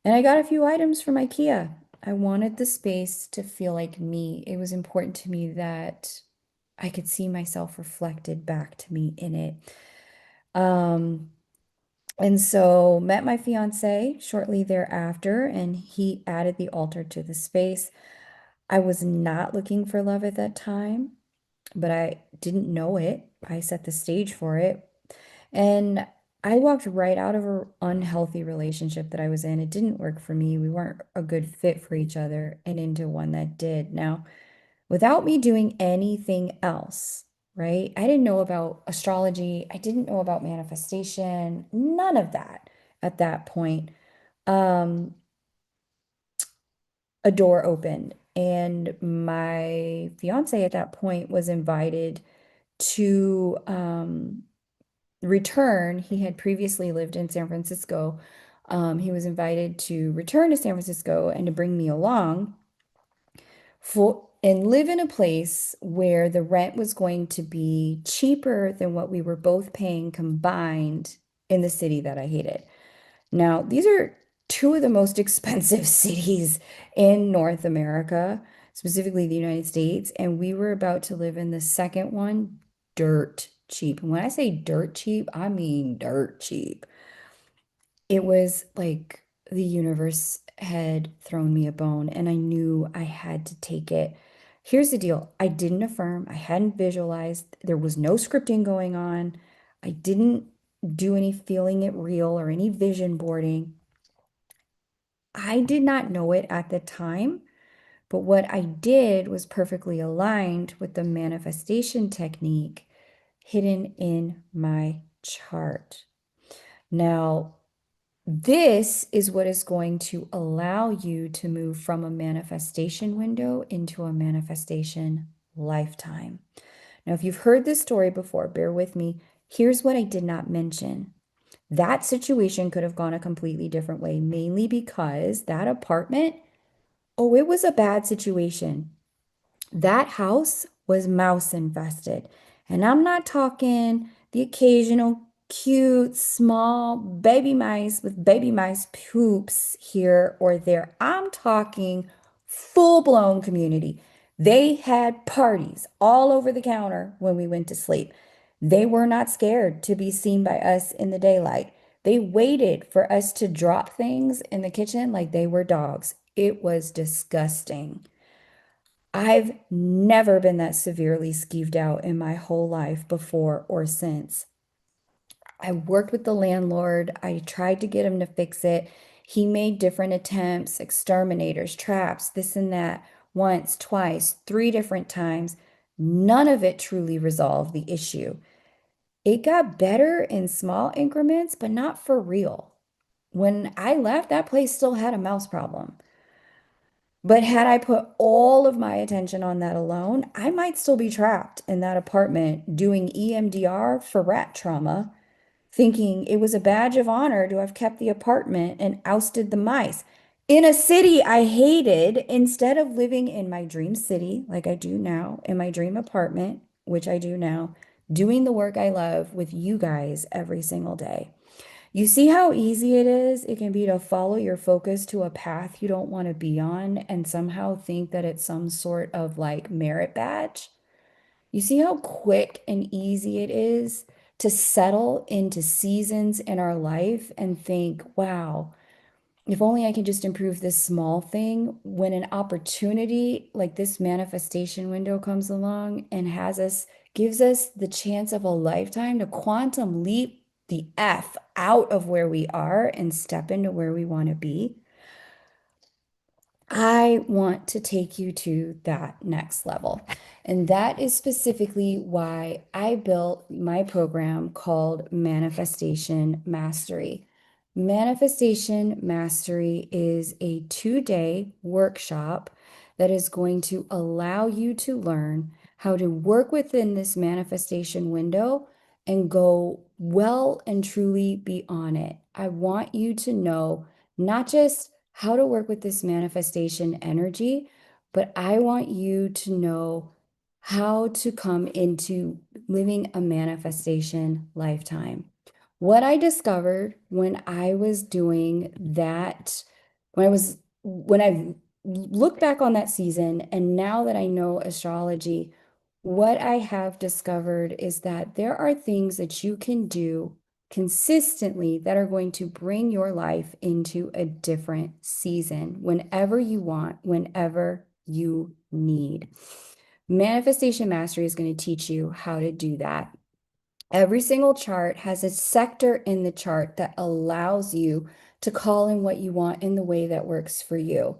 And I got a few items from IKEA. I wanted the space to feel like me. It was important to me that I could see myself reflected back to me in it. Um, And so met my fiance shortly thereafter, and he added the altar to the space. I was not looking for love at that time, but I didn't know it. I set the stage for it. And I walked right out of an unhealthy relationship that I was in. It didn't work for me. We weren't a good fit for each other, and into one that did. Now, without me doing anything else, right? I didn't know about astrology. I didn't know about manifestation, none of that at that point. Um, a door opened, and my fiance at that point was invited to return. He had previously lived in San Francisco. He was invited to return to San Francisco and to bring me along for and live in a place where the rent was going to be cheaper than what we were both paying combined in the city that I hated. Now, these are two of the most expensive cities in North America, specifically the United States, and we were about to live in the second one, dirt cheap. And when I say dirt cheap, I mean dirt cheap. It was like the universe had thrown me a bone, and I knew I had to take it. Here's the deal. I didn't affirm, I hadn't visualized, there was no scripting going on. I didn't do any feeling it real or any vision boarding. I did not know it at the time, but what I did was perfectly aligned with the manifestation technique hidden in my chart. Now, this is what is going to allow you to move from a manifestation window into a manifestation lifetime. Now, if you've heard this story before, bear with me. Here's what I did not mention. That situation could have gone a completely different way, mainly because that apartment, oh, it was a bad situation. That house was mouse infested. And I'm not talking the occasional cute, small baby mice with baby mice poops here or there. I'm talking full-blown community. They had parties all over the counter when we went to sleep. They were not scared to be seen by us in the daylight. They waited for us to drop things in the kitchen like they were dogs. It was disgusting. I've never been that severely skeeved out in my whole life before or since. I worked with the landlord. I tried to get him to fix it. He made different attempts, exterminators, traps, this and that, once, twice, three different times. None of it truly resolved the issue. It got better in small increments, but not for real. When I left, that place still had a mouse problem. But had I put all of my attention on that alone, I might still be trapped in that apartment doing EMDR for rat trauma, thinking it was a badge of honor to have kept the apartment and ousted the mice. In a city I hated, instead of living in my dream city, like I do now, in my dream apartment, which I do now, doing the work I love with you guys every single day. You see how easy it is? It can be to follow your focus to a path you don't want to be on and somehow think that it's some sort of like merit badge. You see how quick and easy it is to settle into seasons in our life and think, wow, if only I can just improve this small thing, when an opportunity like this manifestation window comes along and gives us the chance of a lifetime to quantum leap the F out of where we are and step into where we want to be. I want to take you to that next level. And that is specifically why I built my program called Manifestation Mastery. Manifestation Mastery is a 2-day workshop that is going to allow you to learn how to work within this manifestation window and go well and truly be on it. I want you to know not just how to work with this manifestation energy, but I want you to know how to come into living a manifestation lifetime. What I discovered when I was doing that, when I look back on that season, and now that I know astrology, what I have discovered is that there are things that you can do consistently that are going to bring your life into a different season whenever you want, whenever you need. Manifestation Mastery is going to teach you how to do that. Every single chart has a sector in the chart that allows you to call in what you want in the way that works for you.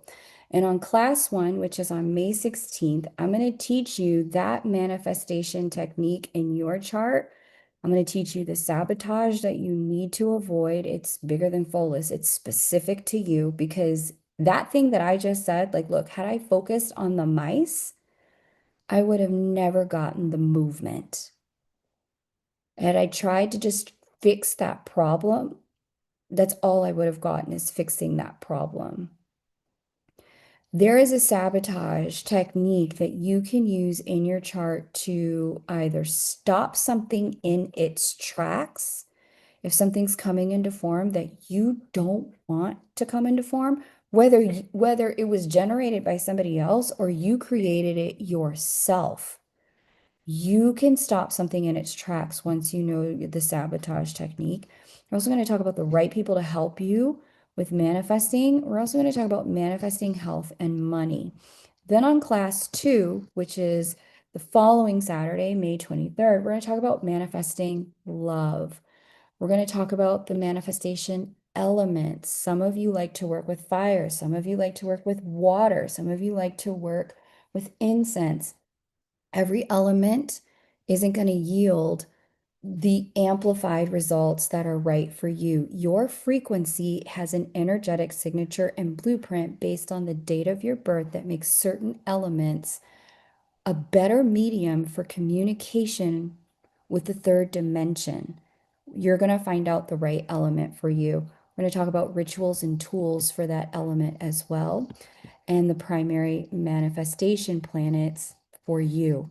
And on class 1, which is on May 16th, I'm going to teach you that manifestation technique in your chart. I'm going to teach you the sabotage that you need to avoid. It's bigger than Folis. It's specific to you, because that thing that I just said, like, look, had I focused on the mice, I would have never gotten the movement. Had I tried to just fix that problem, that's all I would have gotten, is fixing that problem. There is a sabotage technique that you can use in your chart to either stop something in its tracks. If something's coming into form that you don't want to come into form, whether it was generated by somebody else or you created it yourself, you can stop something in its tracks once you know the sabotage technique. We're also going to talk about the right people to help you with manifesting. We're also going to talk about manifesting health and money. Then on class 2, which is the following Saturday, May 23rd, we're going to talk about manifesting love. We're going to talk about the manifestation elements. Some of you like to work with fire. Some of you like to work with water. Some of you like to work with incense. Every element isn't going to yield the amplified results that are right for you. Your frequency has an energetic signature and blueprint based on the date of your birth that makes certain elements a better medium for communication with the third dimension. You're going to find out the right element for you. We're going to talk about rituals and tools for that element as well, and the primary manifestation planets for you.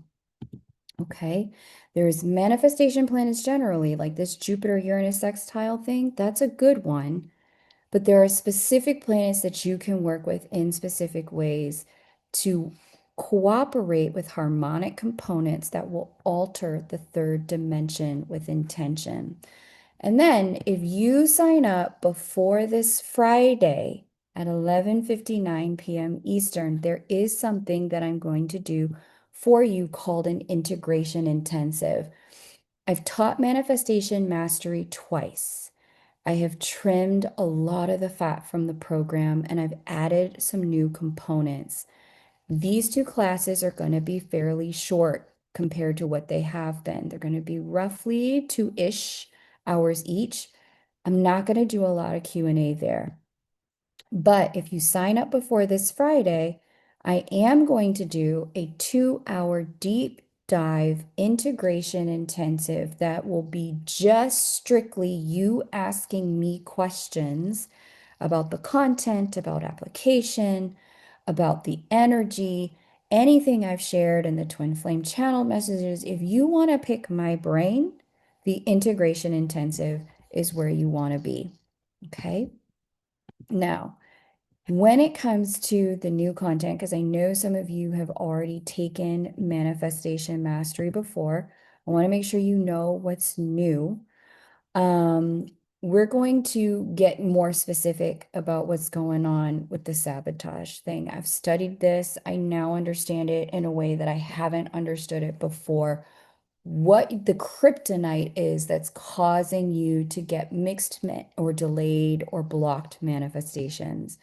Okay, there's manifestation planets generally, like this Jupiter Uranus sextile thing. That's a good one. But there are specific planets that you can work with in specific ways to cooperate with harmonic components that will alter the third dimension with intention. And then if you sign up before this Friday at 11:59 p.m. Eastern, there is something that I'm going to do for you called an integration intensive. I've taught manifestation mastery twice. I have trimmed a lot of the fat from the program and I've added some new components. These 2 classes are going to be fairly short compared to what they have been. They're going to be roughly 2-ish hours each. I'm not going to do a lot of Q&A there. But if you sign up before this Friday, I am going to do a 2-hour deep dive integration intensive that will be just strictly you asking me questions about the content, about application, about the energy, anything I've shared in the Twin Flame channel messages. If you want to pick my brain, the integration intensive is where you want to be. Okay. Now, when it comes to the new content, because I know some of you have already taken manifestation mastery before, I want to make sure you know what's new. We're going to get more specific about what's going on with the sabotage thing. I've studied this. I now understand it in a way that I haven't understood it before. What the kryptonite is that's causing you to get mixed or delayed or blocked manifestations.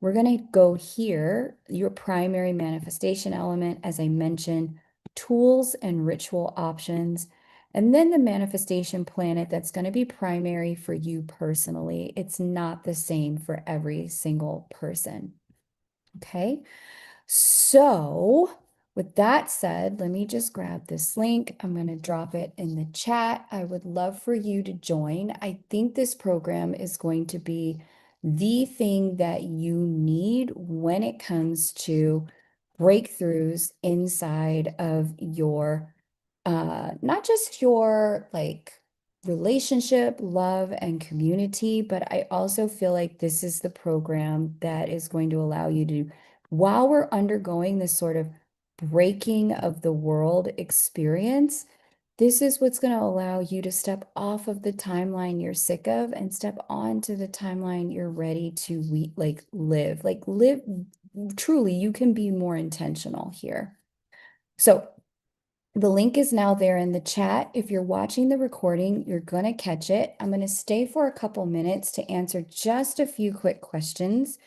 We're going to go here, your primary manifestation element, as I mentioned, tools and ritual options, and then the manifestation planet that's going to be primary for you personally. It's not the same for every single person. Okay. So with that said, let me just grab this link. I'm going to drop it in the chat. I would love for you to join. I think this program is going to be the thing that you need when it comes to breakthroughs inside of your, not just your like relationship, love, and community, but I also feel like this is the program that is going to allow you to, while we're undergoing this sort of breaking of the world experience, This is what's going to allow you to step off of the timeline you're sick of and step onto the timeline you're ready to live. Like live truly, you can be more intentional here. So the link is now there in the chat. If you're watching the recording, you're going to catch it. I'm going to stay for a couple minutes to answer just a few quick questions.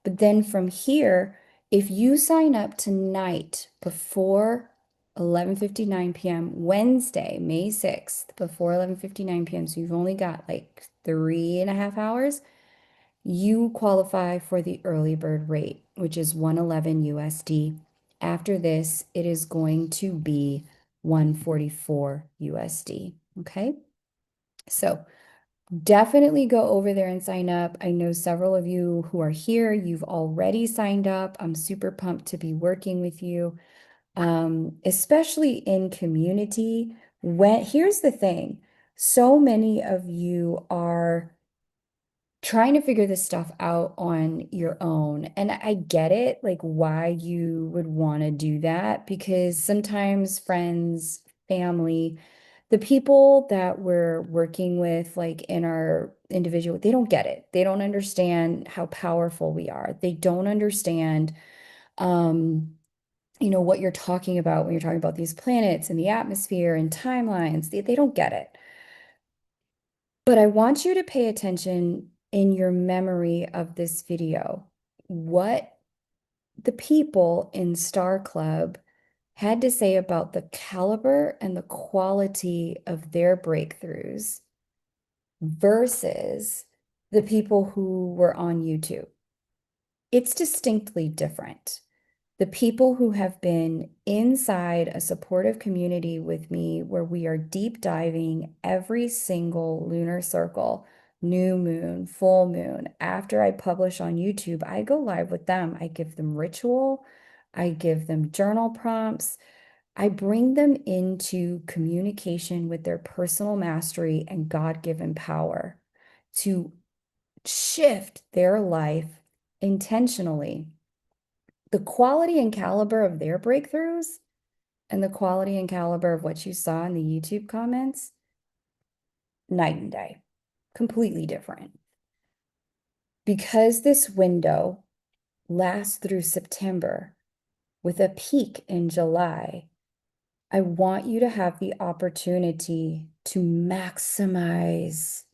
But then from here, if you sign up tonight before 11:59 p.m. Wednesday, May 6th, before 11:59 p.m., so you've only got like 3.5 hours, you qualify for the early bird rate, which is 111 USD. After this, it is going to be 144 USD. Okay. So definitely go over there and sign up. I know several of you who are here, you've already signed up. I'm super pumped to be working with you, especially in community. Here's the thing, so many of you are trying to figure this stuff out on your own. And I get it, like why you would want to do that, because sometimes friends, family, the people that we're working with, like in our individual, they don't get it. They don't understand how powerful we are. They don't understand, what you're talking about when you're talking about these planets and the atmosphere and timelines. They don't get it. But I want you to pay attention in your memory of this video, what the people in Star Club had to say about the caliber and the quality of their breakthroughs versus the people who were on YouTube. It's distinctly different. The people who have been inside a supportive community with me, where we are deep diving every single lunar circle, new moon, full moon. After I publish on YouTube, I go live with them. I give them ritual, I give them journal prompts. I bring them into communication with their personal mastery and God-given power to shift their life intentionally. The quality and caliber of their breakthroughs and the quality and caliber of what you saw in the YouTube comments, night and day, completely different. Because this window lasts through September with a peak in July, I want you to have the opportunity to maximize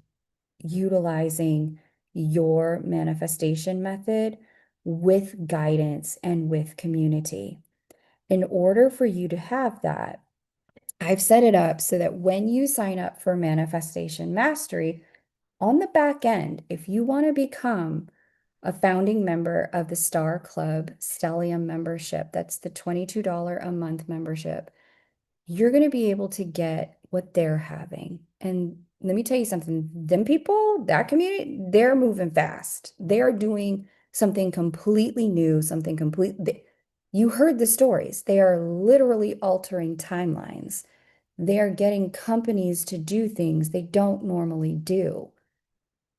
utilizing your manifestation method with guidance and with community. In order for you to have that, I've set it up so that when you sign up for Manifestation Mastery, on the back end, if you want to become a founding member of the Star Club Stellium membership, that's the $22 a month membership, you're going to be able to get what they're having. And let me tell you something, them people, that community, they're moving fast. They're doing something completely new, something complete. You heard the stories. They are literally altering timelines. They are getting companies to do things they don't normally do.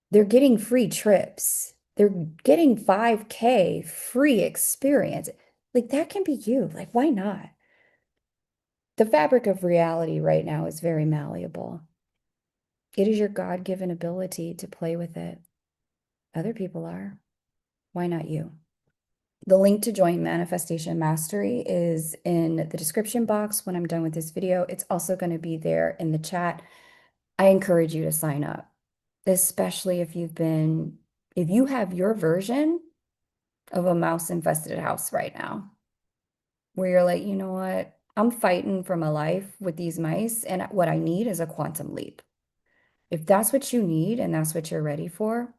They're getting free trips. They're getting 5K free experience. Like that can be you. Like, why not? The fabric of reality right now is very malleable. It is your God-given ability to play with it. Other people are. Why not you? The link to join Manifestation Mastery is in the description box when I'm done with this video. It's also going to be there in the chat. I encourage you to sign up, especially if you have your version of a mouse-infested house right now, where you're like, you know what? I'm fighting for my life with these mice, and what I need is a quantum leap. If that's what you need and that's what you're ready for,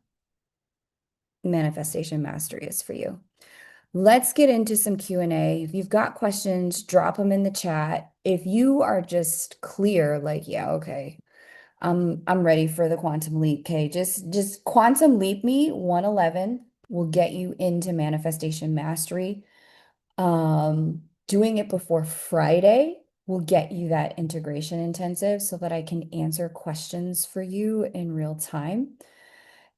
Manifestation Mastery is for you. Let's get into some Q&A. If you've got questions, drop them in the chat. If you are just clear, like, yeah, okay, I'm ready for the quantum leap. Okay, just quantum leap me 111 will get you into Manifestation Mastery. Doing it before Friday will get you that integration intensive so that I can answer questions for you in real time.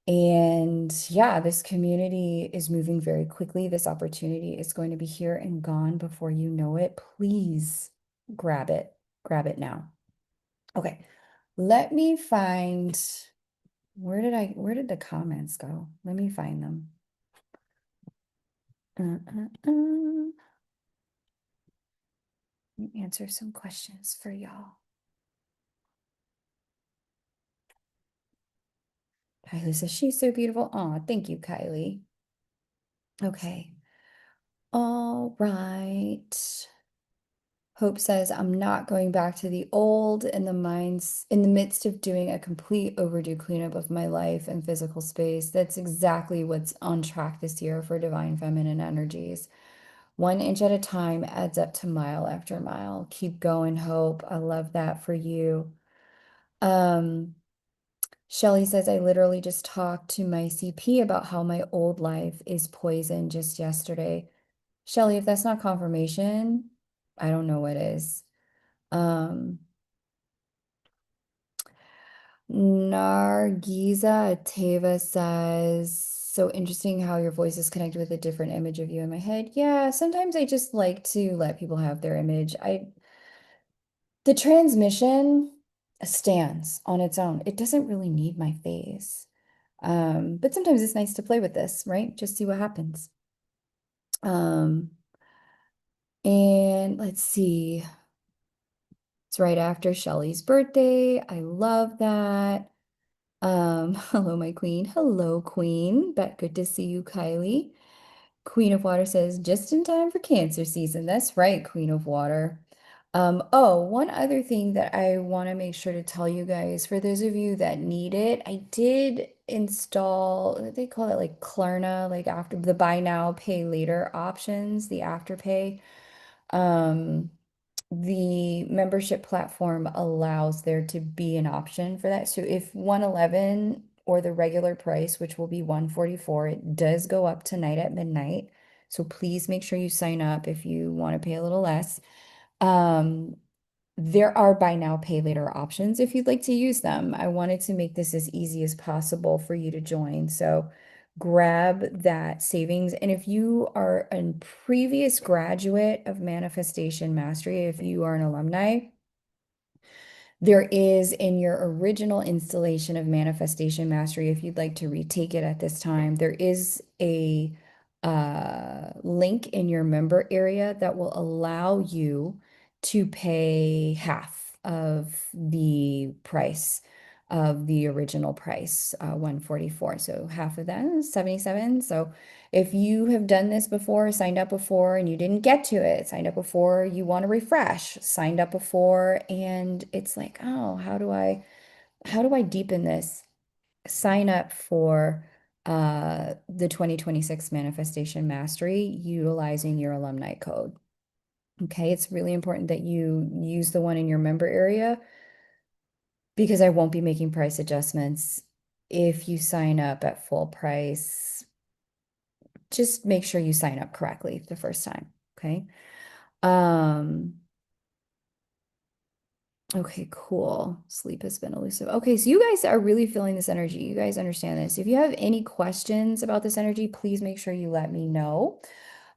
And yeah, this community is moving very quickly. This opportunity is going to be here and gone before you know it. Please grab it. Grab it now. Okay, let me find, where did the comments go? Let me find them. Uh, uh, uh. Let me answer some questions for y'all. Kylie says she's so beautiful. Aw, thank you, Kylie. Okay. All right. Hope says, I'm not going back to the old in the midst of doing a complete overdue cleanup of my life and physical space. That's exactly what's on track this year for divine feminine energies. 1 inch at a time adds up to mile after mile. Keep going, Hope. I love that for you. Shelly says, I literally just talked to my CP about how my old life is poison just yesterday. Shelly, if that's not confirmation, I don't know what is. Um, Nargiza Teva says, so interesting how your voice is connected with a different image of you in my head. Yeah, sometimes I just like to let people have their image. The transmission stands on its own. It doesn't really need my face. But sometimes it's nice to play with this, right? Just see what happens. Um, and let's see. It's right after Shelly's birthday. I love that. Hello, my queen. Hello, queen. But good to see you, Kylie. Queen of Water says, just in time for Cancer season. That's right, Queen of Water. Oh, one other thing that I want to make sure to tell you guys, for those of you that need it, I did install, they call it like Klarna, like after the buy now, pay later options, the afterpay. Um, the membership platform allows there to be an option for that. So if 111 or the regular price, which will be 144, it does go up tonight at midnight. So please make sure you sign up if you want to pay a little less. Um, there are buy now, pay later options if you'd like to use them. I wanted to make this as easy as possible for you to join. So grab that savings. And if you are a previous graduate of Manifestation Mastery, if you are an alumni, there is in your original installation of Manifestation Mastery, if you'd like to retake it at this time, there is a link in your member area that will allow you to pay half of the price of the original price, 144. So half of that is 77. So if you have done this before, signed up before, and you didn't get to it, signed up before, you want to refresh, signed up before, and it's like, oh, how do I deepen this? Sign up for the 2026 Manifestation Mastery utilizing your alumni code. Okay, it's really important that you use the one in your member area because I won't be making price adjustments if you sign up at full price. Just make sure you sign up correctly the first time. Okay. Um, okay, cool. Sleep has been elusive. Okay, so you guys are really feeling this energy. You guys understand this. If you have any questions about this energy, please make sure you let me know.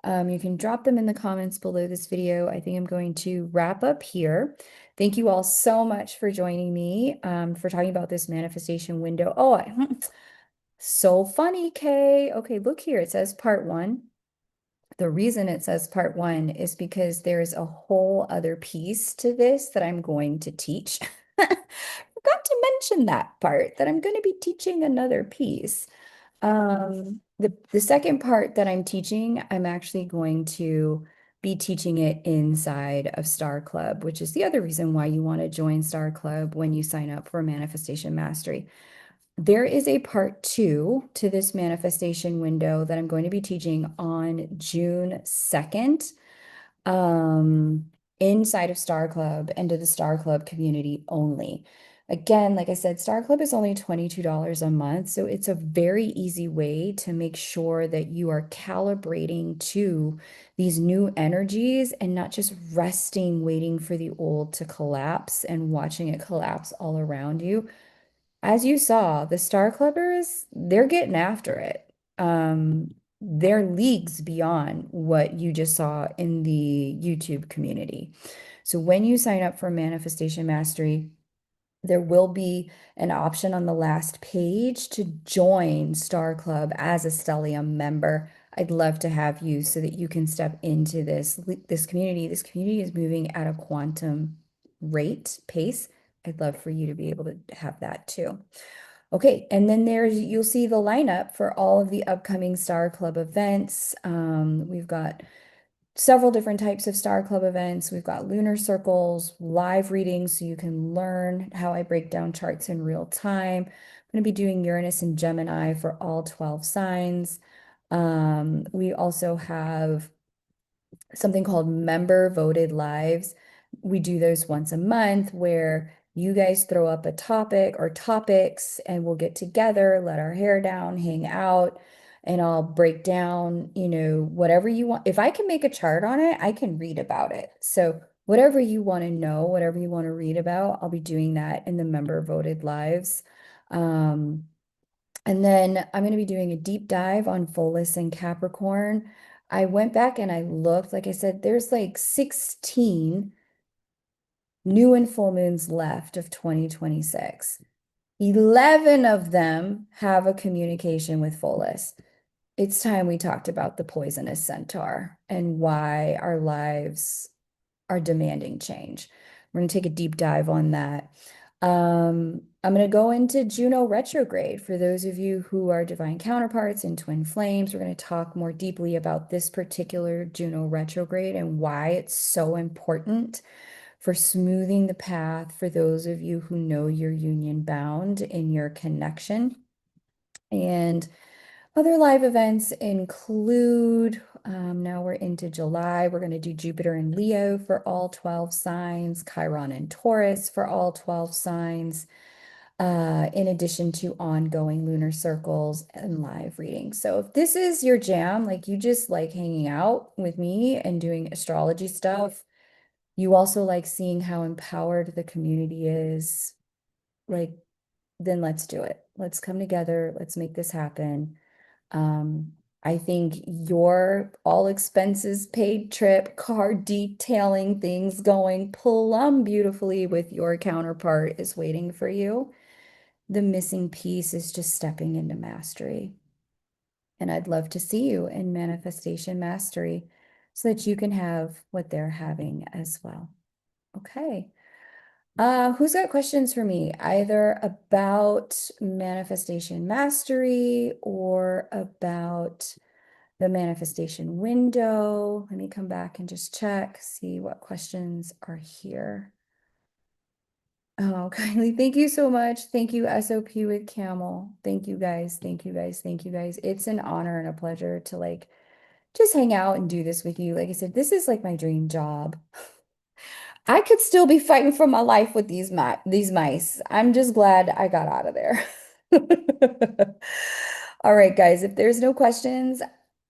You can drop them in the comments below this video. I think I'm going to wrap up here. Thank you all so much for joining me for talking about this manifestation window. Oh, so funny, Kay. Okay, look here. It says part one. The reason it says part one is because there's a whole other piece to this that I'm going to teach. Forgot to mention that part, that I'm going to be teaching another piece. The second part that I'm teaching, I'm actually going to be teaching it inside of Star Club, which is the other reason why you want to join Star Club when you sign up for Manifestation Mastery. There is a part two to this manifestation window that I'm going to be teaching on June 2nd, inside of Star Club and to the Star Club community only. Again, like I said, Star Club is only $22 a month, so it's a very easy way to make sure that you are calibrating to these new energies and not just resting, waiting for the old to collapse and watching it collapse all around you. As you saw, the Star Clubbers, they're getting after it. They're leagues beyond what you just saw in the YouTube community. So when you sign up for Manifestation Mastery, There will be an option on the last page to join Star Club as a Stellium member. I'd love to have you so that you can step into this community. This community is moving at a quantum rate pace. I'd love for you to be able to have that too. Okay, and then you'll see the lineup for all of the upcoming Star Club events. We've got several different types of Star Club events. We've got lunar circles, live readings, so you can learn how I break down charts in real time. I'm going to be doing Uranus and Gemini for all 12 signs. We also have something called member voted lives. We do those once a month where you guys throw up a topic or topics and we'll get together, let our hair down, hang out, and I'll break down, whatever you want. If I can make a chart on it, I can read about it. So whatever you want to know, whatever you want to read about, I'll be doing that in the member voted lives. And then I'm going to be doing a deep dive on Pholus and Capricorn. I went back and I looked, like I said, there's like 16 new and full moons left of 2026. 11 of them have a communication with Pholus. It's time we talked about the poisonous centaur and why our lives are demanding change. We're going to take a deep dive on that. I'm going to go into Juno retrograde. For those of you who are divine counterparts in twin flames, we're going to talk more deeply about this particular Juno retrograde and why it's so important for smoothing the path for those of you who know you're union bound in your connection. And other live events include, now we're into July, we're going to do Jupiter and Leo for all 12 signs, Chiron and Taurus for all 12 signs, in addition to ongoing lunar circles and live readings. So if this is your jam, like you just like hanging out with me and doing astrology stuff, you also like seeing how empowered the community is, like, then let's do it. Let's come together. Let's make this happen. I think your all expenses paid trip, car detailing, things going plumb beautifully with your counterpart is waiting for you. The missing piece is just stepping into mastery. And I'd love to see you in manifestation mastery so that you can have what they're having as well. Okay. Who's got questions for me, either about manifestation mastery or about the manifestation window? Let me come back and just check, see what questions are here. Oh, Kylie, thank you so much. Thank you, SOP with Camel. Thank you guys. Thank you guys. Thank you guys. It's an honor and a pleasure to like just hang out and do this with you. Like I said, this is like my dream job. I could still be fighting for my life with these mice. I'm just glad I got out of there. All right, guys, if there's no questions,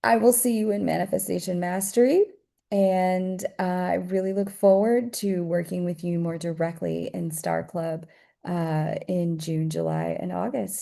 I will see you in Manifestation Mastery. And I really look forward to working with you more directly in Star Club in June, July, and August.